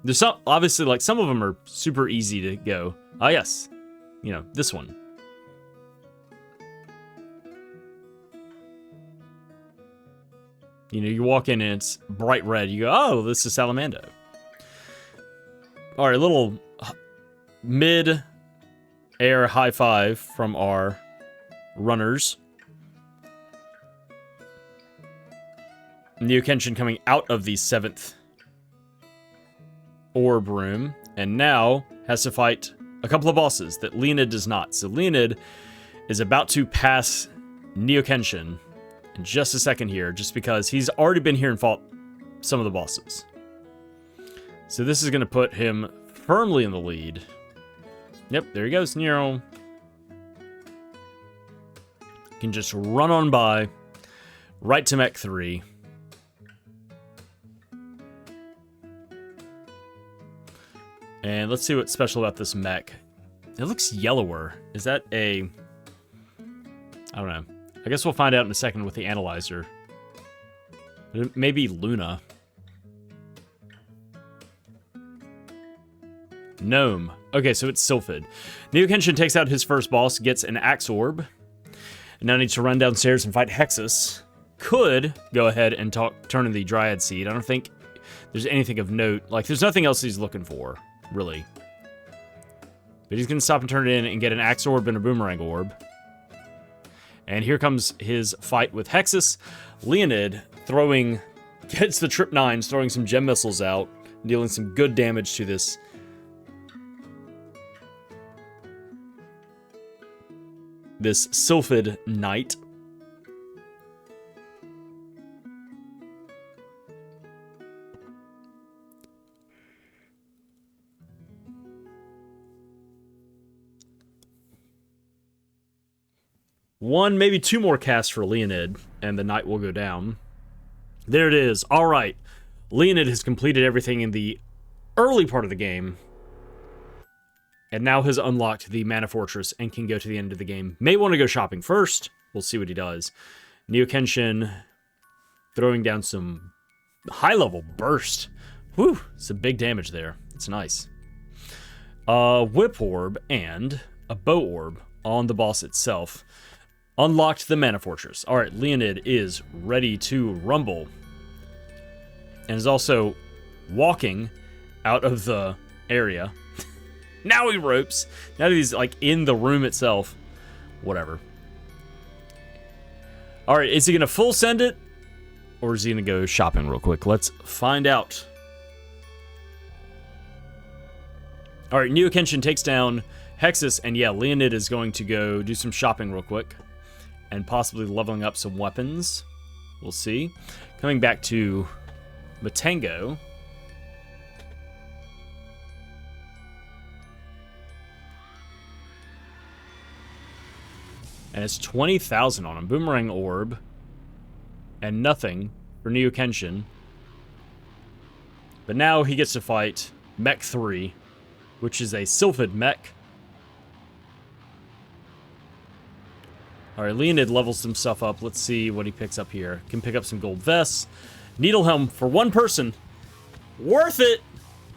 There's some, obviously, like, some of them are super easy to go. Ah, yes. You know, this one. You know, you walk in and it's bright red. You go, oh, this is Salamando. All right, a little mid-air high five from our runners. NeoKenshin coming out of the 7th orb room, and now has to fight a couple of bosses that Leonid does not. So Leonid is about to pass NeoKenshin in just a second here, just because he's already been here and fought some of the bosses. So this is going to put him firmly in the lead. Yep, there he goes, Nero. Can just run on by, right to Mech 3. And let's see what's special about this mech. It looks yellower. Is that a... I don't know. I guess we'll find out in a second with the analyzer. Maybe Luna. Gnome. Okay, so it's Sylphid. NeoKenshin takes out his first boss, gets an Axe Orb. And now needs to run downstairs and fight Hexus. Could go ahead and turn in the Dryad Seed. I don't think there's anything of note. Like, there's nothing else he's looking for, really. But he's going to stop and turn it in and get an Axe Orb and a Boomerang Orb. And here comes his fight with Hexus. Leonid gets the Trip 9s, throwing some gem missiles out, dealing some good damage to this Sylphid Knight. One, maybe two more casts for Leoned, and the night will go down. There it is. All right. Leoned has completed everything in the early part of the game, and now has unlocked the Mana Fortress and can go to the end of the game. May want to go shopping first. We'll see what he does. NeoKenshin throwing down some high-level burst. Whew, some big damage there. It's nice. Whip Orb and a Bow Orb on the boss itself. Unlocked the Mana Fortress. All right, Leoned is ready to rumble. And is also walking out of the area. Now he ropes. Now that he's, like, in the room itself. Whatever. All right, is he going to full send it? Or is he going to go shopping real quick? Let's find out. All right, NeoKenshin takes down Hexus. And yeah, Leoned is going to go do some shopping real quick. And possibly leveling up some weapons. We'll see. Coming back to Matango. And it's 20,000 on him. Boomerang Orb. And nothing for NeoKenshin. But now he gets to fight Mech 3, which is a Sylphid mech. Alright, Leoned levels some stuff up. Let's see what he picks up here. Can pick up some gold vests. Needle Helm for one person. Worth it!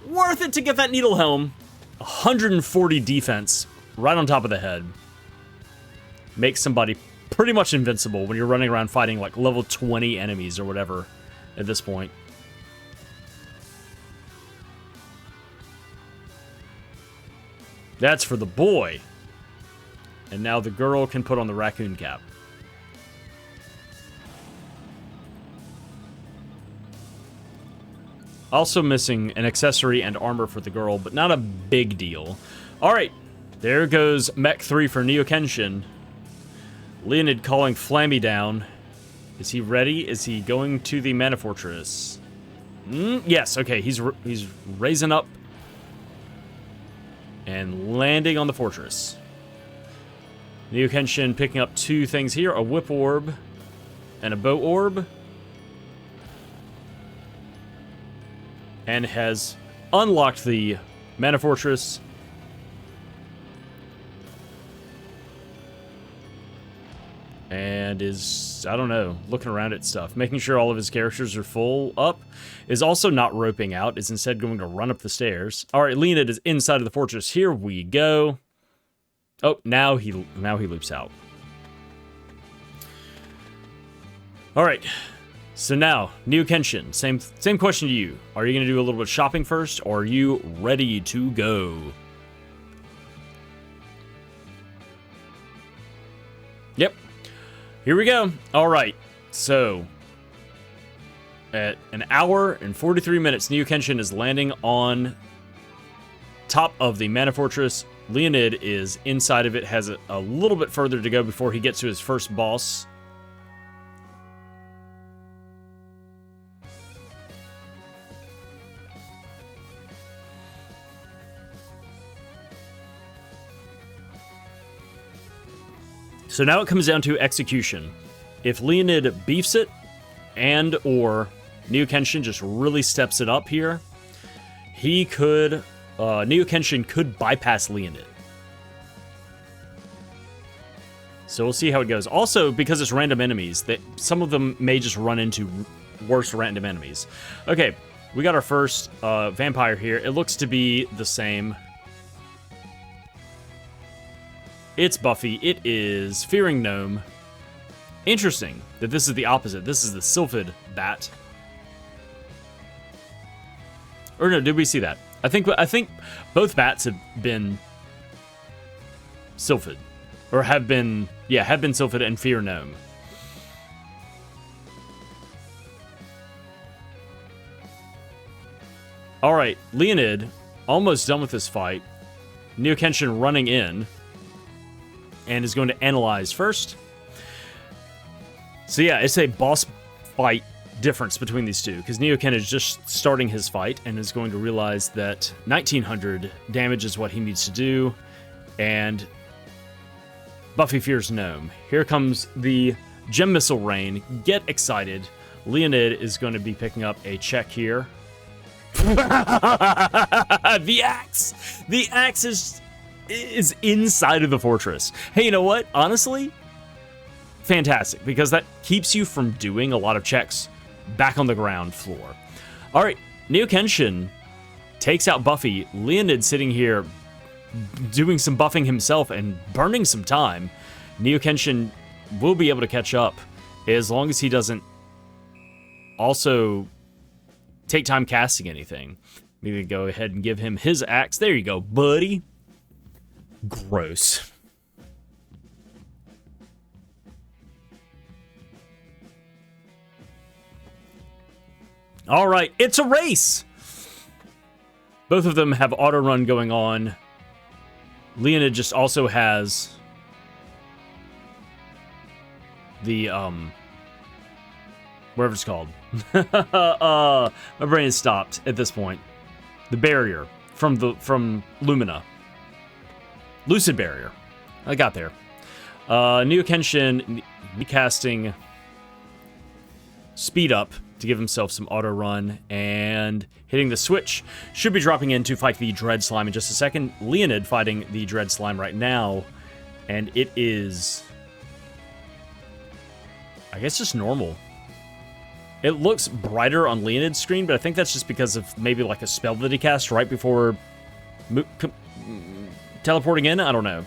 Worth it to get that Needle Helm. 140 defense right on top of the head. Makes somebody pretty much invincible when you're running around fighting like level 20 enemies or whatever at this point. That's for the boy. And now the girl can put on the raccoon cap. Also missing an accessory and armor for the girl, but not a big deal. Alright, there goes Mech 3 for NeoKenshin. Leoned calling Flammie down. Is he ready? Is he going to the Mana Fortress? Yes, okay, he's raising up. And landing on the fortress. NeoKenshin picking up two things here. A Whip Orb and a Bow Orb. And has unlocked the Mana Fortress. And is, I don't know, looking around at stuff. Making sure all of his characters are full up. Is also not roping out. Is instead going to run up the stairs. Alright, Leoned is inside of the fortress. Here we go. Oh, now he loops out. Alright. So now, NeoKenshin, same question to you. Are you going to do a little bit of shopping first, or are you ready to go? Yep. Here we go. Alright. So, at an hour and 43 minutes, NeoKenshin is landing on top of the Mana Fortress. Leoned is inside of it, has a little bit further to go before he gets to his first boss. So now it comes down to execution. If Leoned beefs it, and or NeoKenshin just really steps it up here, he could... NeoKenshin could bypass Leoned. So we'll see how it goes. Also, because it's random enemies, some of them may just run into worse random enemies. Okay, we got our first vampire here. It looks to be the same. It's Buffy. It is Fearing Gnome. Interesting that this is the opposite. This is the Sylphid Bat. Or no, did we see that? I think both bats have been Sylphid. Or have been Sylphid and Fear Gnome. Alright, Leoned, almost done with this fight. NeoKenshin running in. And is going to analyze first. So yeah, it's a boss fight difference between these two, because NeoKenshin is just starting his fight and is going to realize that 1900 damage is what he needs to do, and Buffy fears gnome. Here comes the gem missile rain. Get excited. Leonid is going to be picking up a check here. The axe! The axe is inside of the fortress. Hey, you know what? Honestly, fantastic, because that keeps you from doing a lot of checks back on the ground floor. All right, NeoKenshin takes out Buffy. Leonid sitting here doing some buffing himself and burning some time. NeoKenshin will be able to catch up as long as he doesn't also take time casting anything. Maybe go ahead and give him his axe. There you go, buddy. Gross. All right, it's a race. Both of them have auto run going on. Leonid just also has the whatever it's called. My brain is stopped at this point. The barrier from Lumina. Lucid barrier. I got there. NeoKenshin casting speed up to give himself some auto run, and hitting the switch. Should be dropping in to fight the Dread Slime in just a second. Leonid fighting the Dread Slime right now, and it is, I guess, just normal. It looks brighter on Leonid's screen, but I think that's just because of maybe like a spell that he cast right before teleporting in. I don't know.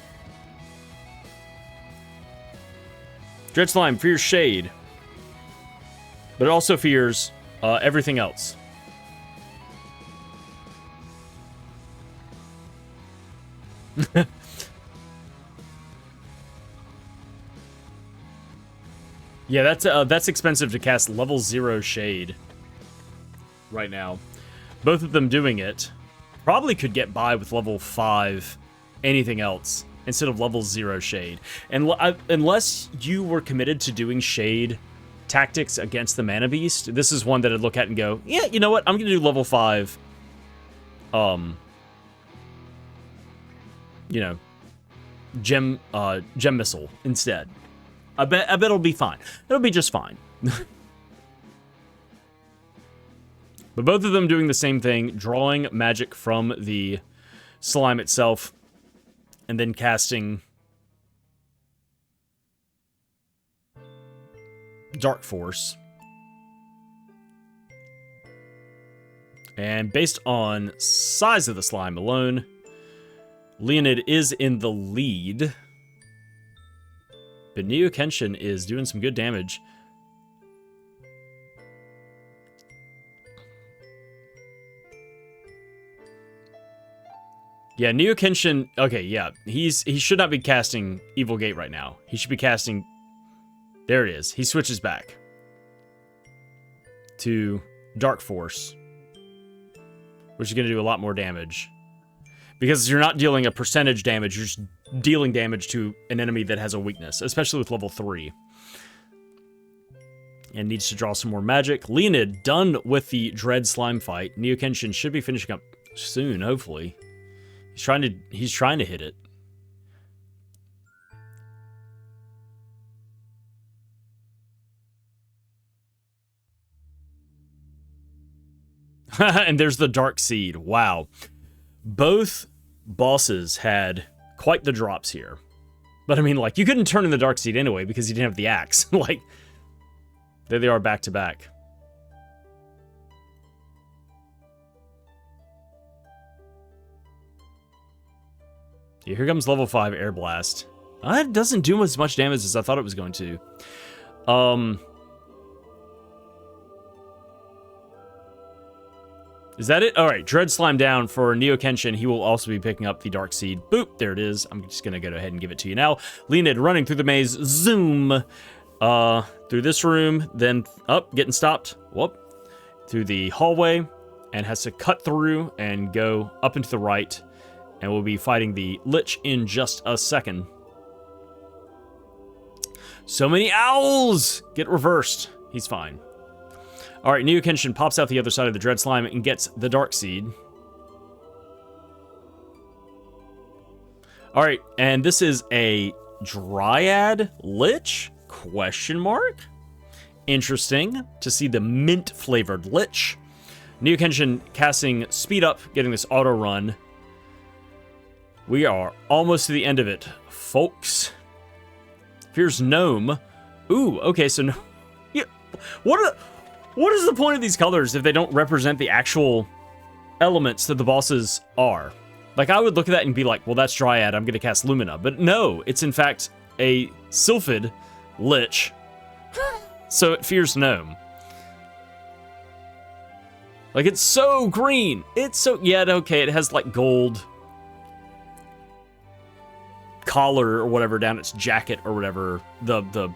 Dread Slime fears shade, but it also fears everything else. Yeah, that's expensive to cast level 0 shade right now. Both of them doing it probably could get by with level 5 anything else instead of level 0 shade. And unless you were committed to doing shade tactics against the Mana Beast, this is one that I'd look at and go, yeah, you know what? I'm gonna do level 5. You know, gem missile instead. I bet it'll be fine. It'll be just fine. But both of them doing the same thing, drawing magic from the slime itself, and then casting Dark Force. And based on size of the slime alone, Leonid is in the lead. But NeoKenshin is doing some good damage. Yeah, NeoKenshin, okay, yeah. He should not be casting Evil Gate right now. He should be casting, there it is. He switches back to Dark Force, which is going to do a lot more damage. Because you're not dealing a percentage damage, you're just dealing damage to an enemy that has a weakness, especially with level 3. And needs to draw some more magic. Leonid done with the Dread Slime fight. NeoKenshin should be finishing up soon, hopefully. He's trying to hit it. And there's the Dark Seed. Wow. Both bosses had quite the drops here. But I mean, like, you couldn't turn in the Dark Seed anyway because you didn't have the axe. Like, there they are back to back. Yeah, here comes level 5 Air Blast. It doesn't do as much damage as I thought it was going to. Is that it? Alright, Dread Slime down for NeoKenshin. He will also be picking up the Dark Seed. Boop, there it is. I'm just going to go ahead and give it to you now. Leonid running through the maze. Zoom. Through this room, then up, getting stopped. Whoop. Through the hallway, and has to cut through and go up and to the right. And we'll be fighting the Lich in just a second. So many owls! Get reversed. He's fine. Alright, NeoKenshin pops out the other side of the Dread Slime and gets the Dark Seed. Alright, and this is a Dryad Lich? Question mark? Interesting to see the mint-flavored Lich. NeoKenshin casting Speed Up, getting this auto run. We are almost to the end of it, folks. Here's Gnome. Ooh, okay, so no, yeah, what is the point of these colors if they don't represent the actual elements that the bosses are? Like, I would look at that and be like, well, that's Dryad, I'm gonna cast Lumina. But no, it's in fact a Sylphid Lich. So it fears Gnome. Like, it's so green. It's so, yeah, okay, it has like gold collar or whatever down its jacket or whatever. The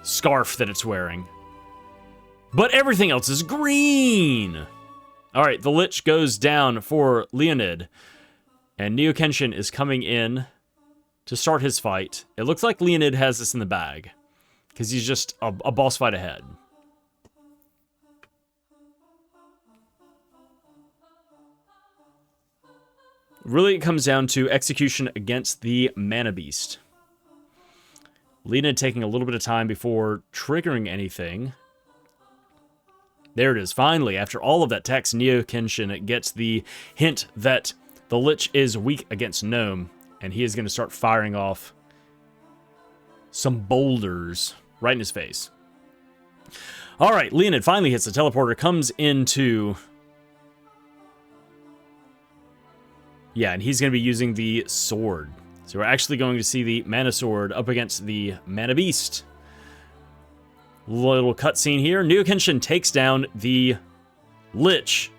scarf that it's wearing. But everything else is green. All right, the Lich goes down for Leoned. And NeoKenshin is coming in to start his fight. It looks like Leoned has this in the bag, because he's just a boss fight ahead. Really, it comes down to execution against the Mana Beast. Leoned taking a little bit of time before triggering anything. There it is. Finally, after all of that text, NeoKenshin gets the hint that the Lich is weak against Gnome, and he is going to start firing off some boulders right in his face. All right, Leoned finally hits the teleporter, comes into... Yeah, and he's going to be using the sword. So we're actually going to see the Mana Sword up against the Mana Beast. Little cutscene here. NeoKenshin takes down the Lich.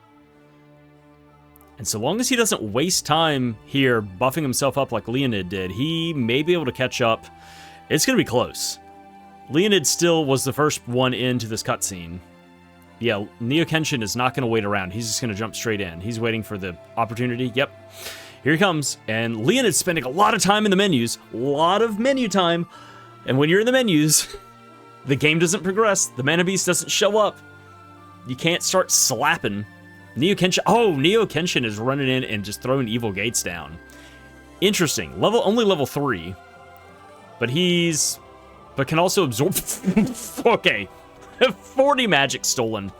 And so long as he doesn't waste time here buffing himself up like Leoned did, he may be able to catch up. It's going to be close. Leoned still was the first one into this cutscene. Yeah, NeoKenshin is not going to wait around. He's just going to jump straight in. He's waiting for the opportunity. Yep. Here he comes. And Leoned's spending a lot of time in the menus. A lot of menu time. And when you're in the menus, the game doesn't progress. The Mana Beast doesn't show up. You can't start slapping. NeoKenshin. Oh, NeoKenshin is running in and just throwing evil gates down. Interesting. Only level 3. But can also absorb... Okay. 40 magic stolen.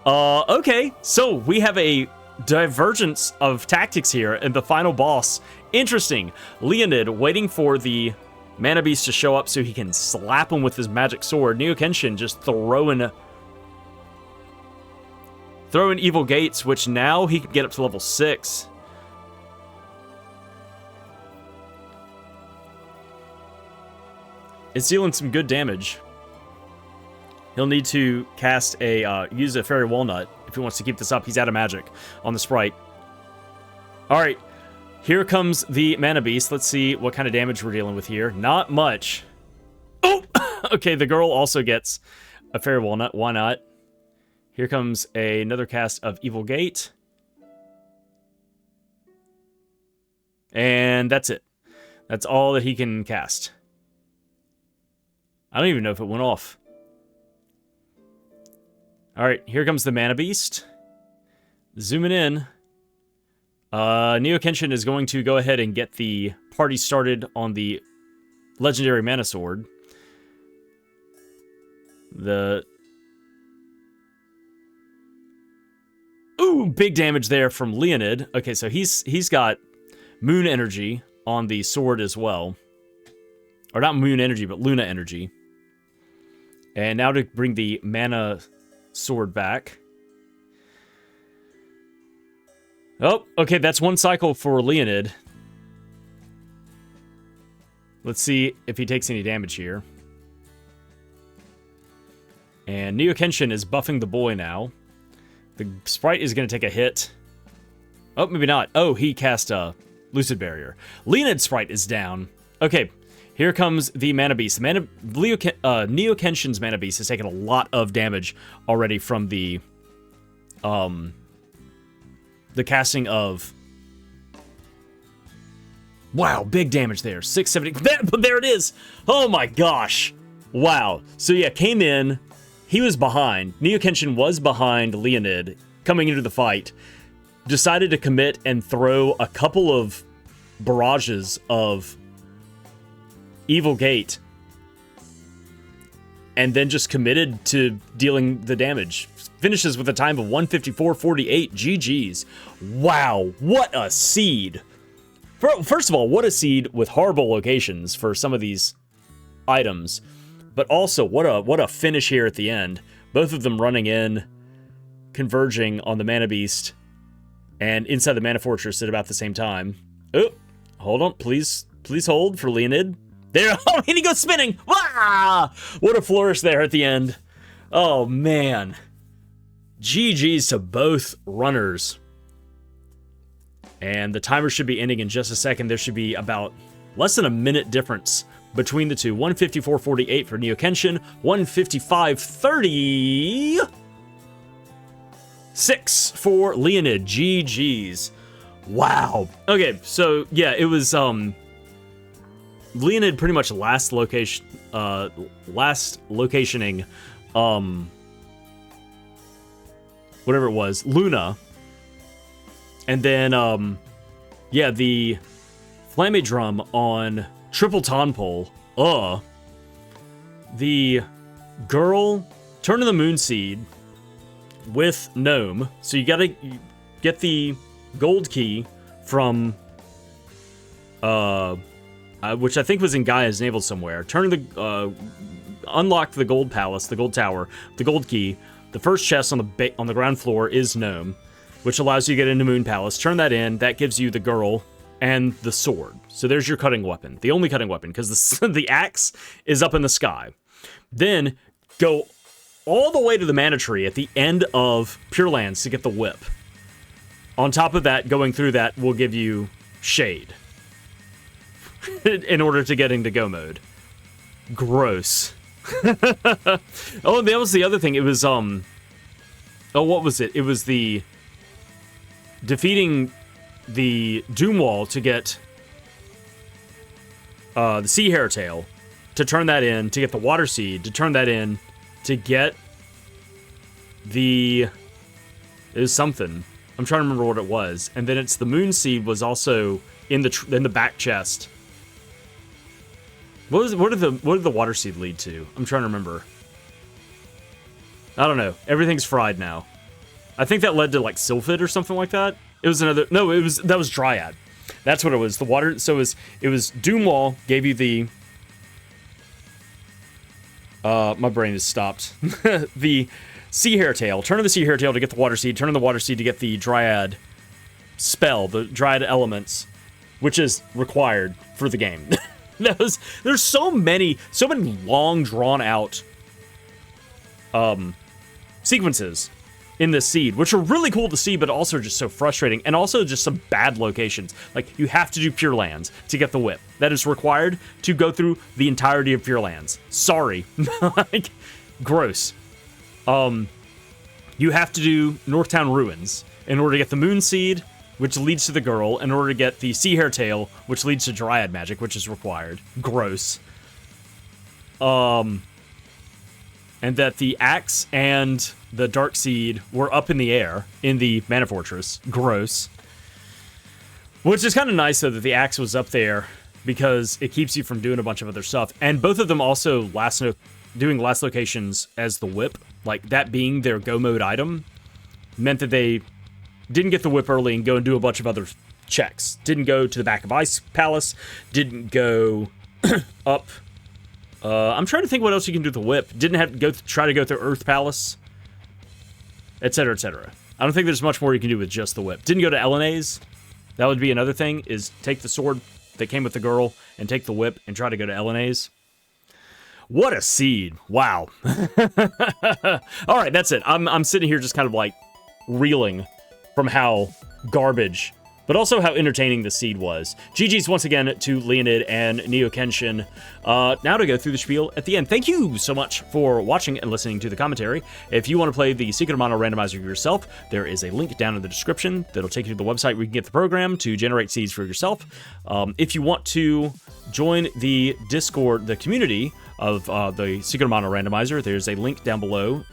Okay, so we have a divergence of tactics here in the final boss. Interesting. Leoned waiting for the Mana Beast to show up so he can slap him with his magic sword. NeoKenshin just throwing evil gates, which now he can get up to level 6. It's dealing some good damage. He'll need to cast use a Fairy Walnut if he wants to keep this up. He's out of magic on the Sprite. Alright, here comes the Mana Beast. Let's see what kind of damage we're dealing with here. Not much. Oh! Okay, the girl also gets a Fairy Walnut. Why not? Here comes another cast of Evil Gate. And that's it. That's all that he can cast. I don't even know if it went off. Alright, here comes the Mana Beast. Zooming in. NeoKenshin is going to go ahead and get the party started on the Legendary Mana Sword. Ooh, big damage there from Leoned. Okay, so he's got Moon Energy on the sword as well. Or not Moon Energy, but Luna Energy. And now to bring the Mana Sword back. Oh, okay, that's one cycle for Leoned. Let's see if he takes any damage here. And NeoKenshin is buffing the boy now. The Sprite is going to take a hit. Oh, maybe not. Oh, he cast a Lucid Barrier. Leoned's Sprite is down. Okay, here comes the Mana Beast. NeoKenshin's Mana Beast has taken a lot of damage already from the casting of... Wow, big damage there. 670. But there it is. Oh my gosh. Wow. So yeah, came in. He was behind. NeoKenshin was behind Leoned coming into the fight. Decided to commit and throw a couple of barrages of Evil Gate and then just committed to dealing the damage. Finishes with a time of 154.48. GG's. Wow, what a seed. First of all, what a seed with horrible locations for some of these items. But also, what a finish here at the end. Both of them running in, converging on the Mana Beast, and inside the Mana Fortress at about the same time. Oh, hold on, please hold for Leonid. There, oh, and he goes spinning. Wah! What a flourish there at the end. Oh, man. GG's to both runners. And the timer should be ending in just a second. There should be about less than a minute difference between the two. 154.48 for NeoKenshin, 155.36 for Leonid. GG's. Wow. Okay, so yeah, it was Leonid pretty much last locationing whatever it was, Luna. And then yeah, the Flammie Drum on Triple Tonpole. The girl turning the Moon Seed with Gnome. So you gotta get the gold key from which I think was in Gaia's navel somewhere. Turn the unlock the gold palace, the gold tower, the gold key. The first chest on the ground floor is Gnome, which allows you to get into Moon Palace. Turn that in. That gives you the girl and the sword. So there's your cutting weapon, the only cutting weapon, because the axe is up in the sky. Then go all the way to the mana tree at the end of Pure Lands to get the whip. On top of that, going through that will give you shade in order to get into go mode. Gross. Oh, that was the other thing. It was oh, what was it? It was the defeating the Doom Wall to get the Sea Hairtail, to turn that in, to get the Water Seed, to turn that in, to get the... It was something. I'm trying to remember what it was. And then it's the Moon Seed was also in the back chest. What did the Water Seed lead to? I'm trying to remember. I don't know. Everything's fried now. I think that led to like Sylphid or something like that. It was another... No, that was Dryad. That's what it was. The water... So it was Doom Wall gave you the... my brain has stopped. The Sea Hairtail. Turn on the Sea Hairtail to get the Water Seed. Turn on the Water Seed to get the Dryad spell, the Dryad Elements, which is required for the game. There's so many long drawn out sequences in this seed, which are really cool to see, but also just so frustrating, and also just some bad locations. Like, you have to do Pure Lands to get the whip. That is required to go through the entirety of Pure Lands. Sorry. Like, gross. You have to do Northtown Ruins in order to get the Moon Seed, which leads to the girl, in order to get the Sea Hairtail, which leads to Dryad Magic, which is required. Gross. And that the Axe and the Dark Seed were up in the air in the Mana Fortress. Gross. Which is kind of nice, though, that the Axe was up there, because it keeps you from doing a bunch of other stuff. And both of them also doing last locations as the whip, like that being their go mode item, meant that they didn't get the whip early and go and do a bunch of other checks. Didn't go to the back of Ice Palace. Didn't go up. I'm trying to think what else you can do with the whip. Didn't have to try to go through Earth Palace, etc., etc. I don't think there's much more you can do with just the whip. Didn't go to Elenae's. That would be another thing, is take the sword that came with the girl and take the whip and try to go to Elenae's. What a seed. Wow. All right, that's it. I'm sitting here just kind of like reeling from how garbage, but also how entertaining the seed was. GG's once again to Leonid and NeoKenshin. Now to go through the spiel at the end. Thank you so much for watching and listening to the commentary. If you want to play the Secret of Mana randomizer yourself, there is a link down in the description that'll take you to the website where you can get the program to generate seeds for yourself. If you want to join the Discord, the community of the Secret of Mana randomizer, there's a link down below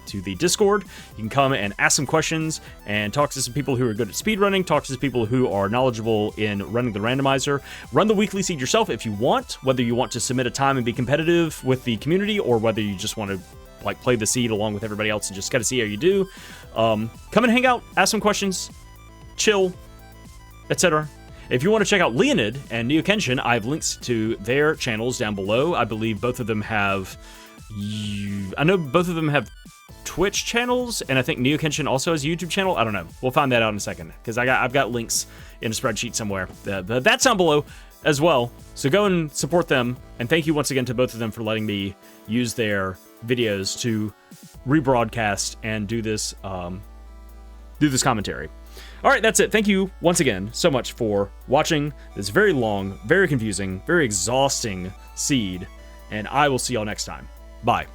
to the Discord. You can come and ask some questions and talk to some people who are good at speedrunning, talk to some people who are knowledgeable in running the randomizer. Run the weekly seed yourself if you want, whether you want to submit a time and be competitive with the community, or whether you just want to like play the seed along with everybody else and just kind of see how you do. Come and hang out, ask some questions, chill, etc. If you want to check out Leoned and NeoKenshin, I have links to their channels down below. I believe both of them have... I know both of them have Twitch channels, and I think NeoKenshin also has a YouTube channel. I don't know. We'll find that out in a second, because I've got links in a spreadsheet somewhere. That's down below as well. So go and support them, and thank you once again to both of them for letting me use their videos to rebroadcast and do this commentary. All right, that's it. Thank you once again so much for watching this very long, very confusing, very exhausting seed, and I will see y'all next time. Bye.